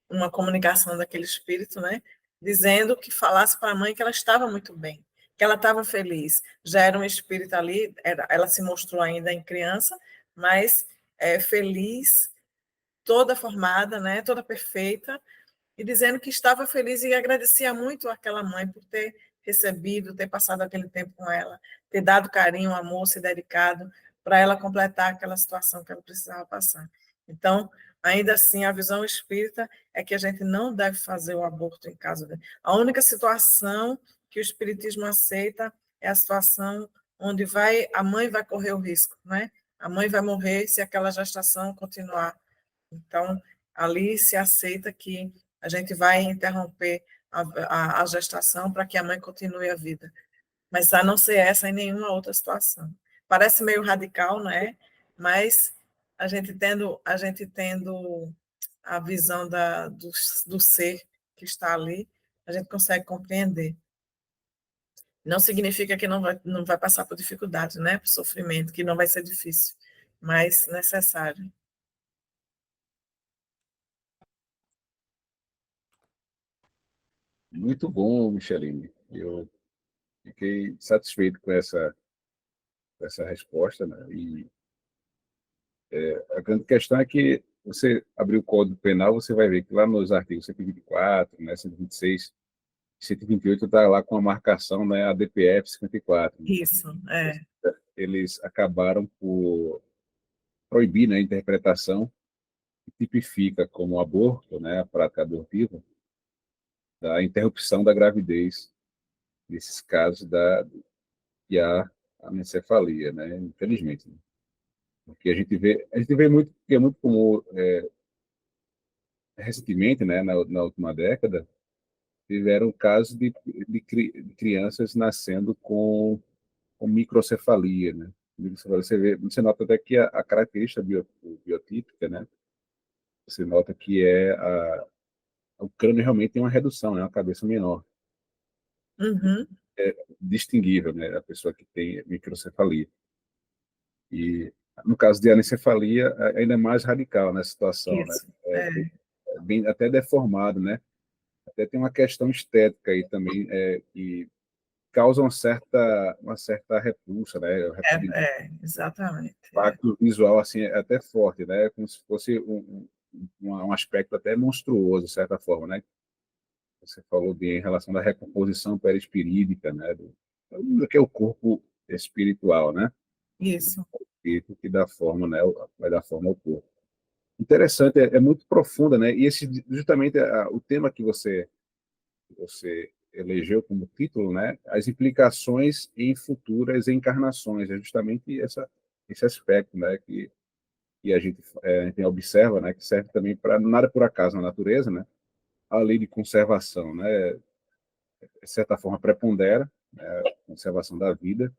uma comunicação daquele espírito, né? Dizendo que falasse para a mãe que ela estava muito bem, que ela estava feliz. Já era um espírito ali, ela se mostrou ainda em criança, mas feliz, toda formada, né? Toda perfeita, e dizendo que estava feliz e agradecia muito àquela mãe por ter recebido, ter passado aquele tempo com ela, ter dado carinho, amor, se dedicado para ela completar aquela situação que ela precisava passar. Então, ainda assim, a visão espírita é que a gente não deve fazer o aborto em caso de... A única situação que o espiritismo aceita é a situação onde a mãe vai correr o risco, né? A mãe vai morrer se aquela gestação continuar. Então, ali se aceita que a gente vai interromper a gestação para que a mãe continue a vida. Mas a não ser essa em nenhuma outra situação. Parece meio radical, né? Mas a gente tendo a visão do ser que está ali, a gente consegue compreender. Não significa que não vai passar por dificuldades, né? Por sofrimento, que não vai ser difícil, mas necessário. Muito bom, Micheline. Eu fiquei satisfeito com essa resposta, né? E a grande questão é que você abrir o Código Penal, você vai ver que lá nos artigos 124, né, 126, 128 está lá com a marcação, né, a DPF 54. Né? Isso, é. Eles acabaram por proibir, né, a interpretação que tipifica como aborto, né, a prática abortiva, da interrupção da gravidez, nesses casos que há anencefalia, né, infelizmente. Né? Porque a gente vê muito, que é muito comum, recentemente, né, na última década, tiveram casos de crianças nascendo com microcefalia, né? Você nota até que a característica biotípica, né? Você nota que o crânio realmente tem uma redução, né? Uma cabeça menor, Uhum, distinguível, né? A pessoa que tem microcefalia. E no caso de anencefalia, ainda é mais radical nessa situação, né? isso, é. Bem, até deformado, né? Até tem uma questão estética aí também, que causa uma certa repulsa, né? Exatamente. O impacto visual assim é até forte, né? Como se fosse um aspecto até monstruoso, de certa forma, né? Você falou bem em relação à recomposição perispirídica, né? Do que é o corpo espiritual, né? Isso. O espírito que dá forma, né? Vai dar forma ao corpo. Interessante, é muito profunda, né? E esse justamente o tema que você elegeu como título, né? As implicações em futuras encarnações, é justamente esse aspecto, né? Que a gente observa, né? Que serve também para nada por acaso na natureza, né? A lei de conservação, né? De certa forma prepondera, né? A conservação da vida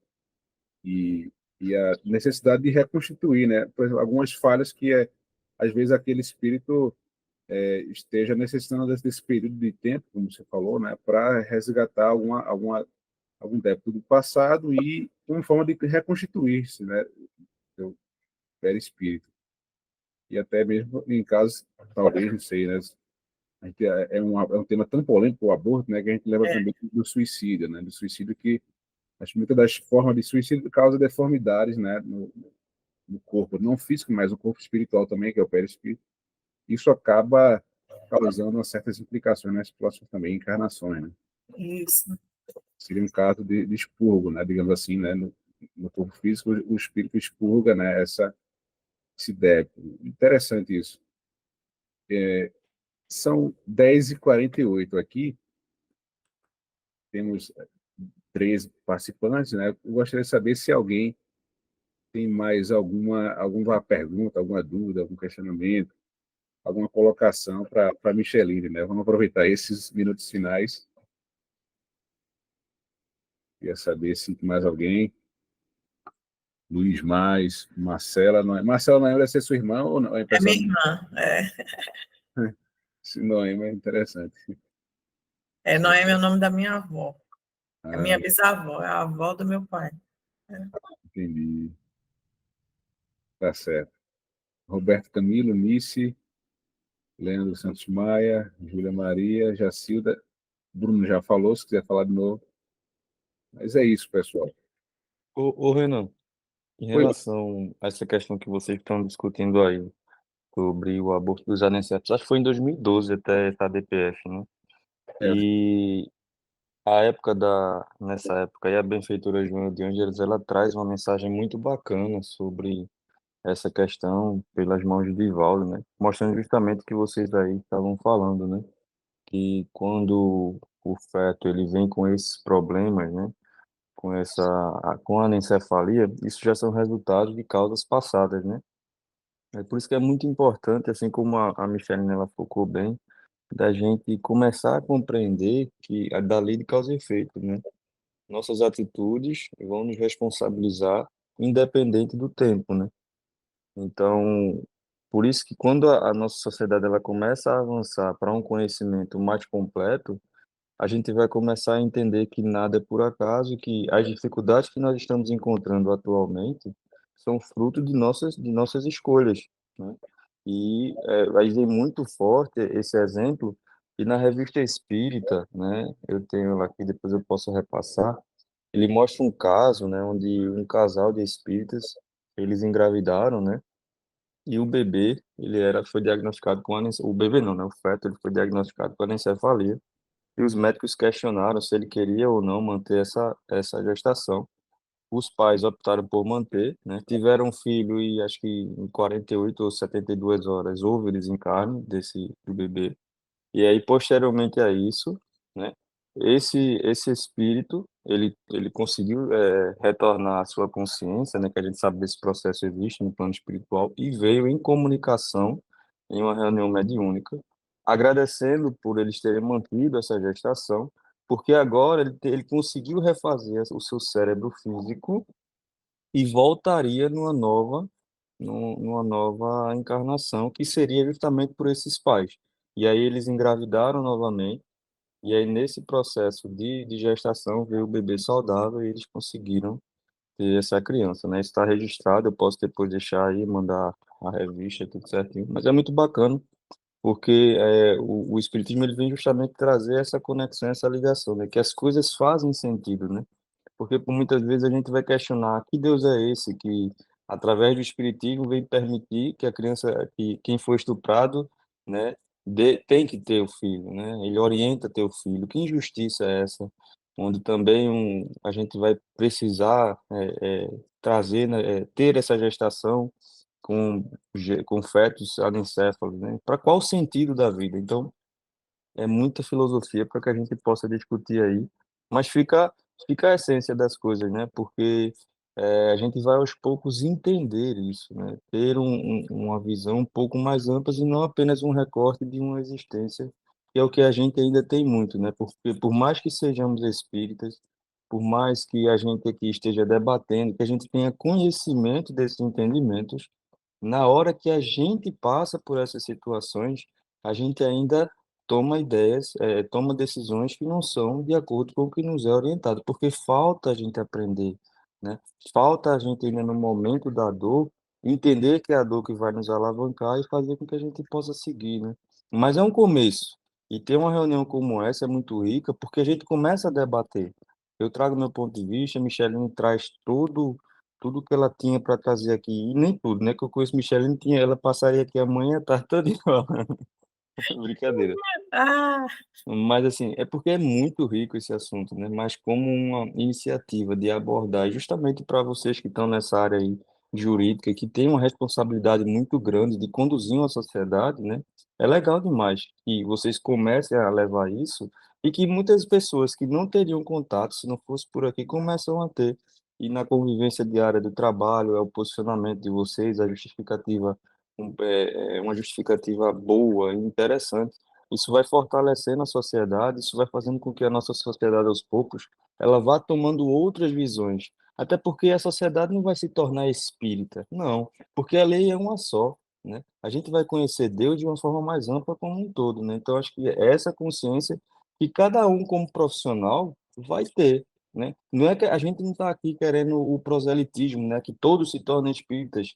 e, e a necessidade de reconstituir, né? Por exemplo, algumas falhas que às vezes aquele espírito esteja necessitando desse período de tempo, como você falou, né, para resgatar algum débito do passado e uma forma de reconstituir-se, né, seu perispírito. E até mesmo em casos, talvez, não sei, né, é um tema tão polêmico o aborto, né, que a gente leva É, também do suicídio, né, do suicídio que acho que muitas das formas de suicídio causa deformidades, né, no corpo, não físico, mas no corpo espiritual também, que é o perispírito. Isso acaba causando certas implicações nas próximas também encarnações, né? isso. Seria um caso de expurgo, né? Digamos assim, né? No corpo físico, o espírito expurga, né? Esse débito. Interessante isso. São 10h48 aqui, temos 13 participantes, né? Eu gostaria de saber se alguém tem mais alguma pergunta, alguma dúvida, algum questionamento, alguma colocação para Micheline, né? Vamos aproveitar esses minutos finais. Queria saber se tem mais alguém. Luiz Mais, Marcela Noemi. Marcela Noemi deve ser sua irmã ou não? É É minha impressionante. irmã. Esse Noemi é interessante. Noemi é o nome da minha avó. É Ah, minha bisavó, é a avó do meu pai. entendi. Tá certo. Roberto Camilo, Nice, Leandro Santos Maia, Júlia Maria, Jacilda. Bruno já falou, se quiser falar de novo. Mas é isso, pessoal. Ô, Renan, em Oi, relação a essa questão que vocês estão discutindo aí sobre o aborto dos anencefalitos, acho que foi em 2012 até essa DPF, né? é, E nessa época aí, a benfeitora Joana de Ângeles, ela traz uma mensagem muito bacana sobre essa questão pelas mãos de Divaldo, né? Mostrando justamente o que vocês aí estavam falando, né? Que quando o feto ele vem com esses problemas, né? Com a anencefalia, isso já são resultados de causas passadas, né? É por isso que é muito importante, assim como a Micheline ela focou bem, da gente começar a compreender que a da lei de causa e efeito, né? Nossas atitudes vão nos responsabilizar independente do tempo, né? Então, por isso que quando a nossa sociedade ela começa a avançar para um conhecimento mais completo, a gente vai começar a entender que nada é por acaso, que as dificuldades que nós estamos encontrando atualmente são fruto de nossas escolhas, né? E vai ver muito forte esse exemplo, e na Revista Espírita, né, eu tenho ela aqui, depois eu posso repassar, ele mostra um caso, né, onde um casal de espíritas, eles engravidaram, né, e o bebê, foi diagnosticado com o bebê não, né? O feto, ele foi diagnosticado com anencefalia, e os médicos questionaram se ele queria ou não manter essa gestação. Os pais optaram por manter, né? Tiveram um filho e acho que em 48 ou 72 horas houve o desencarne do bebê. E aí, posteriormente a isso, né, esse espírito, ele conseguiu retornar à sua consciência, né, que a gente sabe desse processo existe no plano espiritual, e veio em comunicação em uma reunião mediúnica, agradecendo por eles terem mantido essa gestação, porque agora ele conseguiu refazer o seu cérebro físico e voltaria numa nova encarnação, que seria justamente por esses pais. E aí eles engravidaram novamente, e aí nesse processo de gestação veio o bebê saudável e eles conseguiram ter essa criança, né? Está registrado, eu posso depois deixar aí, mandar a revista, tudo certinho. Mas é muito bacana, porque o Espiritismo ele vem justamente trazer essa conexão, essa ligação, né? Que as coisas fazem sentido, né? Porque por muitas vezes a gente vai questionar que Deus é esse que, através do Espiritismo, vem permitir que a criança, que quem foi estuprado, né, tem que ter o filho, né? Ele orienta ter o filho. Que injustiça é essa? Onde também a gente vai precisar trazer, né, ter essa gestação com fetos anencéfalos, né? Para qual o sentido da vida? Então, é muita filosofia para que a gente possa discutir aí, mas fica a essência das coisas, né? Porque a gente vai aos poucos entender isso, né? Ter uma visão um pouco mais ampla e não apenas um recorte de uma existência, que é o que a gente ainda tem muito, né? Porque por mais que sejamos espíritas, por mais que a gente aqui esteja debatendo, que a gente tenha conhecimento desses entendimentos, na hora que a gente passa por essas situações, a gente ainda toma ideias, toma decisões que não são de acordo com o que nos é orientado, porque falta a gente aprender, né? Falta a gente ainda no momento da dor entender que é a dor que vai nos alavancar e fazer com que a gente possa seguir, né? Mas é um começo. E ter uma reunião como essa é muito rica, porque a gente começa a debater. Eu trago meu ponto de vista, a Micheline traz tudo que ela tinha para trazer aqui, e nem tudo, né? Que eu conheço Micheline, ela passaria aqui amanhã, tá toda igual. Brincadeira. Ah, Mas, assim, é porque é muito rico esse assunto, né? Mas como uma iniciativa de abordar, justamente para vocês que estão nessa área aí jurídica, que tem uma responsabilidade muito grande de conduzir uma sociedade, né? É legal demais que vocês comecem a levar isso e que muitas pessoas que não teriam contato, se não fosse por aqui, começam a ter. E na convivência diária do trabalho, é o posicionamento de vocês, a justificativa, uma justificativa boa e interessante, isso vai fortalecendo a sociedade, isso vai fazendo com que a nossa sociedade, aos poucos, ela vá tomando outras visões. Até porque a sociedade não vai se tornar espírita, não, porque a lei é uma só, né? A gente vai conhecer Deus de uma forma mais ampla como um todo, né? Então, acho que é essa consciência que cada um, como profissional, vai ter, né? Não é que a gente não está aqui querendo o proselitismo, né? Que todos se tornem espíritas,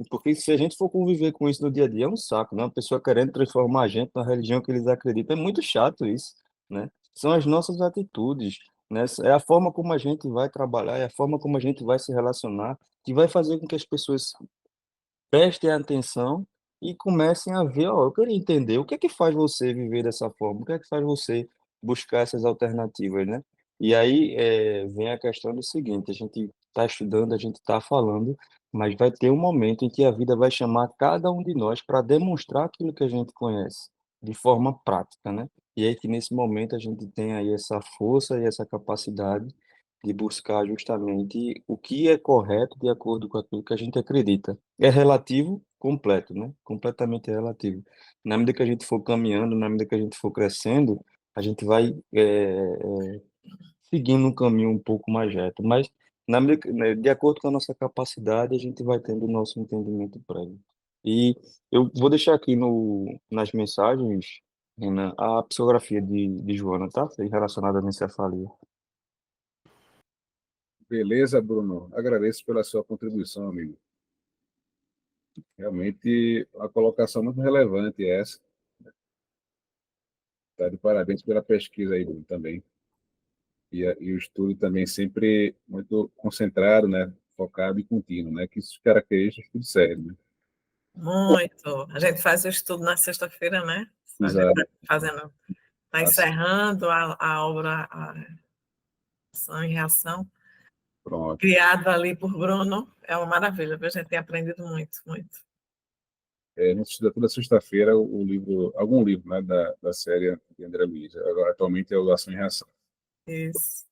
porque se a gente for conviver com isso no dia a dia, é um saco, né? Uma pessoa querendo transformar a gente na religião que eles acreditam, é muito chato isso, né? São as nossas atitudes, né? É a forma como a gente vai trabalhar, é a forma como a gente vai se relacionar, que vai fazer com que as pessoas prestem atenção e comecem a ver, ó, eu queria entender o que é que faz você viver dessa forma, o que é que faz você buscar essas alternativas, né? E aí vem a questão do seguinte, a gente está estudando, a gente está falando, mas vai ter um momento em que a vida vai chamar cada um de nós para demonstrar aquilo que a gente conhece, de forma prática, né? E aí que nesse momento a gente tem aí essa força e essa capacidade de buscar justamente o que é correto de acordo com aquilo que a gente acredita. É relativo, completo, né? Completamente relativo. Na medida que a gente for caminhando, na medida que a gente for crescendo, a gente vai seguindo um caminho um pouco mais reto. Mas, né, de acordo com a nossa capacidade, a gente vai tendo o nosso entendimento prévio. E eu vou deixar aqui nas mensagens, Renan, a psicografia de Joana, tá? Relacionada à encefalia. Beleza, Bruno. Agradeço pela sua contribuição, amigo. Realmente, uma colocação muito relevante essa. Tá de parabéns pela pesquisa aí, Bruno, também. E o estudo também sempre muito concentrado, né? Focado e contínuo, né? Que isso caracteriza o estudo sério, né? Muito. A gente faz o estudo na sexta-feira, né? A gente Exato. está fazendo, está encerrando a obra a Ação e Reação, Pronto. criado ali por Bruno. É uma maravilha, a gente tem aprendido muito, muito. Não se estuda toda sexta-feira o livro, algum livro, né, da série de André Luiz. Agora, atualmente é o Ação e Reação. Isso.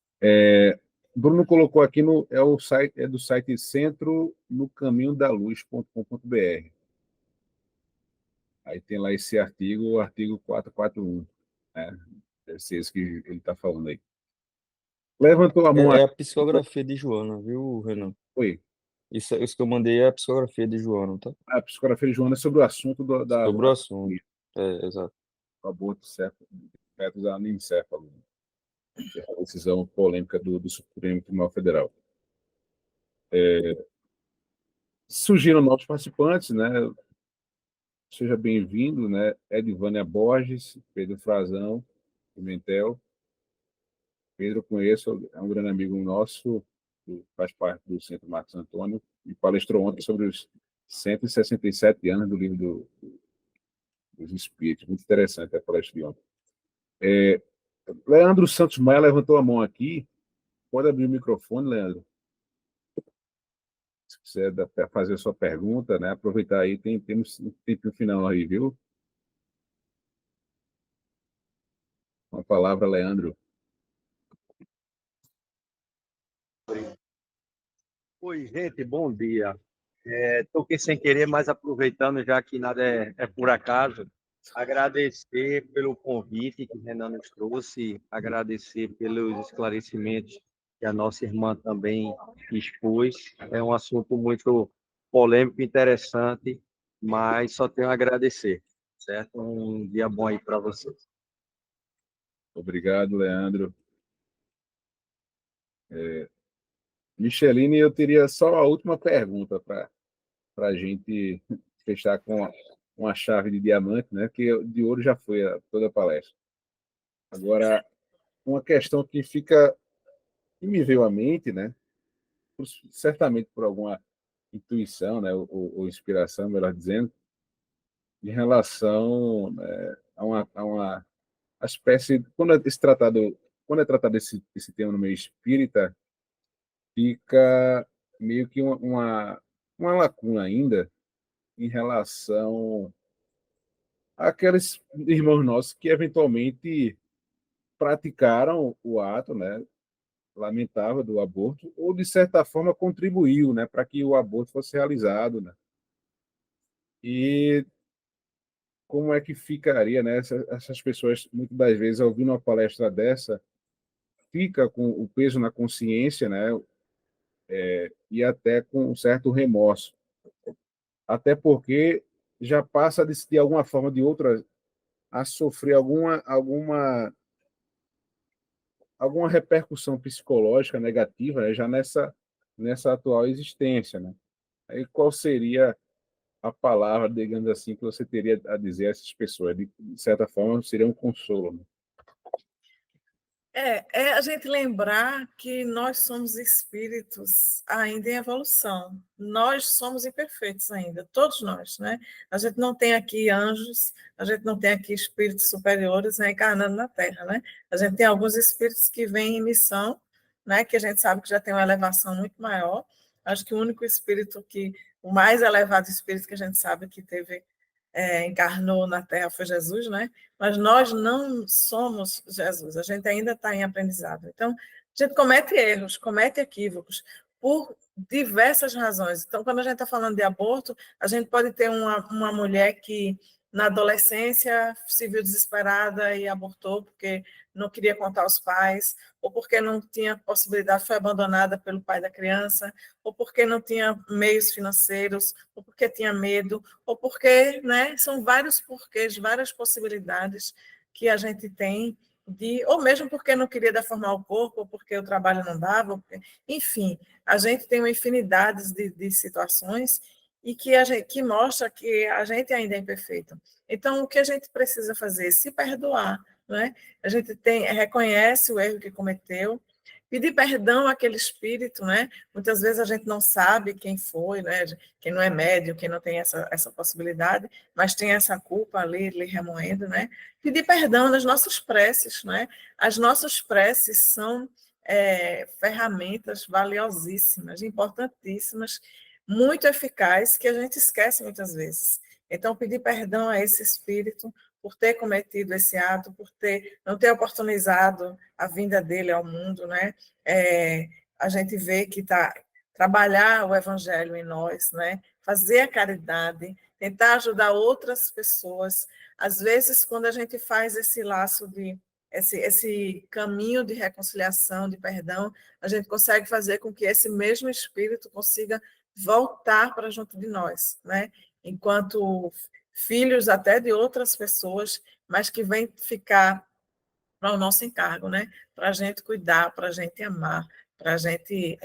Bruno colocou aqui o site, é do site centronocaminhodaluz.com.br. Aí tem lá esse artigo, o artigo 441, né? Deve ser esse que ele está falando aí. Levantou a mão É aqui. a psicografia de Joana, viu, Renan? Foi. Isso que eu mandei é a psicografia de Joana, tá? A psicografia de Joana é sobre o assunto Sobre o assunto. Exato. aborto fetos anencefalo, a decisão polêmica do Supremo Tribunal Federal. Surgiram novos participantes, né? Seja bem-vindo, né? Edvânia Borges, Pedro Frazão, Pimentel. Pedro, conheço, é um grande amigo nosso, que faz parte do Centro Marcos Antônio, e palestrou ontem sobre os 167 anos do livro dos Espíritos. Muito interessante a palestra de ontem. Leandro Santos Maia levantou a mão aqui. Pode abrir o microfone, Leandro. Se quiser fazer a sua pergunta, né? Aproveitar aí, temos um tempo final aí, viu? Uma palavra, Leandro. Oi, gente, bom dia. Estou aqui sem querer, mas aproveitando, já que nada é por acaso, agradecer pelo convite que Renan nos trouxe, agradecer pelos esclarecimentos que a nossa irmã também expôs. É um assunto muito polêmico e interessante, mas só tenho a agradecer, certo? Um dia bom aí para vocês. Obrigado, Leandro. Micheline, eu teria só a última pergunta para a gente fechar com uma chave de diamante, né? Que de ouro já foi toda a palestra. Agora, uma questão que me veio à mente, né? Certamente por alguma intuição, né? Ou inspiração, melhor dizendo, em relação, né, a uma espécie, quando é tratado esse tema no meio espírita, fica meio que uma lacuna ainda em relação àqueles irmãos nossos que eventualmente praticaram o ato, né, lamentável do aborto, ou de certa forma contribuiu, né, para que o aborto fosse realizado, né? E como é que ficaria, né, essas pessoas, muitas das vezes, ouvindo uma palestra dessa, fica com o peso na consciência, né, e até com um certo remorso, até porque já passa de alguma forma ou de outra a sofrer alguma repercussão psicológica negativa, né, já nessa atual existência, né? Aí qual seria a palavra, digamos assim, que você teria a dizer a essas pessoas? De certa forma, seria um consolo, né? É a gente lembrar que nós somos espíritos ainda em evolução. Nós somos imperfeitos ainda, todos nós, né? A gente não tem aqui anjos, a gente não tem aqui espíritos superiores reencarnando na Terra, né? A gente tem alguns espíritos que vêm em missão, né? Que a gente sabe que já tem uma elevação muito maior. Acho que o único espírito o mais elevado espírito que a gente sabe que teve encarnou na Terra foi Jesus, né? Mas nós não somos Jesus, a gente ainda está em aprendizado. Então, a gente comete erros, comete equívocos, por diversas razões. Então, quando a gente está falando de aborto, a gente pode ter uma mulher que, na adolescência, se viu desesperada e abortou porque não queria contar aos pais, ou porque não tinha possibilidade, foi abandonada pelo pai da criança, ou porque não tinha meios financeiros, ou porque tinha medo, ou porque, né, são vários porquês, várias possibilidades que a gente tem ou mesmo porque não queria deformar o corpo, ou porque o trabalho não dava, enfim, a gente tem uma infinidade de situações e que mostra que a gente ainda é imperfeito. Então, o que a gente precisa fazer? Se perdoar, né? A gente reconhece o erro que cometeu, Pedir perdão àquele espírito, né? Muitas vezes a gente não sabe quem foi, né? Quem não é médium, quem não tem essa possibilidade, mas tem essa culpa ali, remoendo, né? Pedir perdão nas nossas preces, né? As nossas preces são ferramentas valiosíssimas, importantíssimas, muito eficazes, que a gente esquece muitas vezes. Então, pedir perdão a esse espírito por ter cometido esse ato, por não ter oportunizado a vinda dele ao mundo, né? A gente vê que trabalhar o evangelho em nós, né? Fazer a caridade, tentar ajudar outras pessoas. Às vezes, quando a gente faz esse laço esse caminho de reconciliação, de perdão, a gente consegue fazer com que esse mesmo espírito consiga voltar para junto de nós, né? Enquanto filhos até de outras pessoas, mas que vêm ficar para o nosso encargo, né? Para a gente cuidar, para a gente amar, para a gente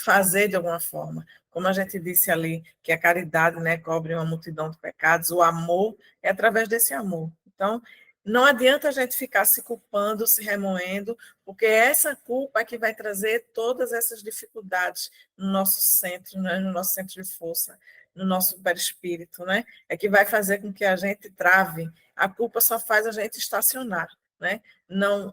fazer de alguma forma. Como a gente disse ali, que a caridade, né, cobre uma multidão de pecados, o amor é através desse amor. Então, não adianta a gente ficar se culpando, se remoendo, porque essa culpa é que vai trazer todas essas dificuldades no nosso centro, né, no nosso centro de força, no nosso perispírito, né? É que vai fazer com que a gente trave. A culpa só faz a gente estacionar, né? Não,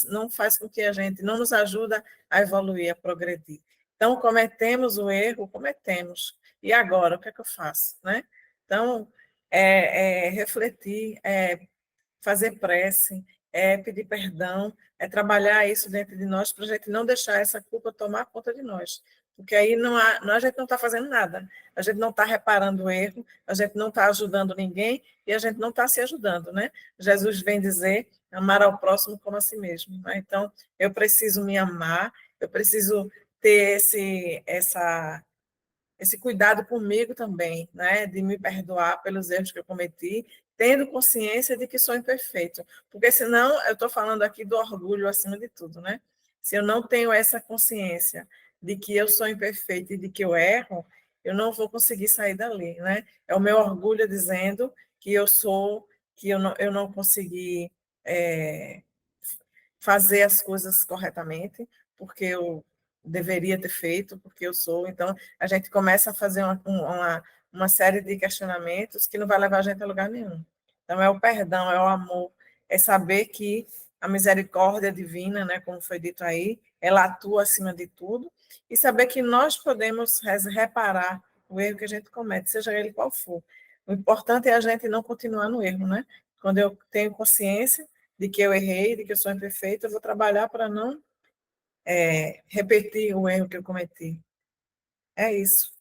não faz com que a gente, não nos ajuda a evoluir, a progredir. Então, cometemos o erro, cometemos. E agora, o que é que eu faço? Né? Então, refletir, fazer prece, pedir perdão, trabalhar isso dentro de nós para a gente não deixar essa culpa tomar conta de nós. Porque aí a gente não está fazendo nada, a gente não está reparando o erro, a gente não está ajudando ninguém e a gente não está se ajudando, né? Jesus vem dizer, amar ao próximo como a si mesmo. Né? Então, eu preciso me amar, eu preciso ter esse cuidado comigo também, né, de me perdoar pelos erros que eu cometi, tendo consciência de que sou imperfeito, porque senão eu estou falando aqui do orgulho acima de tudo, né? Se eu não tenho essa consciência de que eu sou imperfeito e de que eu erro, eu não vou conseguir sair dali, né? É o meu orgulho dizendo que eu não consegui fazer as coisas corretamente, porque eu deveria ter feito, porque eu sou. Então, a gente começa a fazer uma série de questionamentos que não vai levar a gente a lugar nenhum. Então, é o perdão, é o amor, é saber que a misericórdia divina, né, como foi dito aí, ela atua acima de tudo, e saber que nós podemos reparar o erro que a gente comete, seja ele qual for. O importante é a gente não continuar no erro, né? Quando eu tenho consciência de que eu errei, de que eu sou imperfeita, eu vou trabalhar para não repetir o erro que eu cometi. É isso.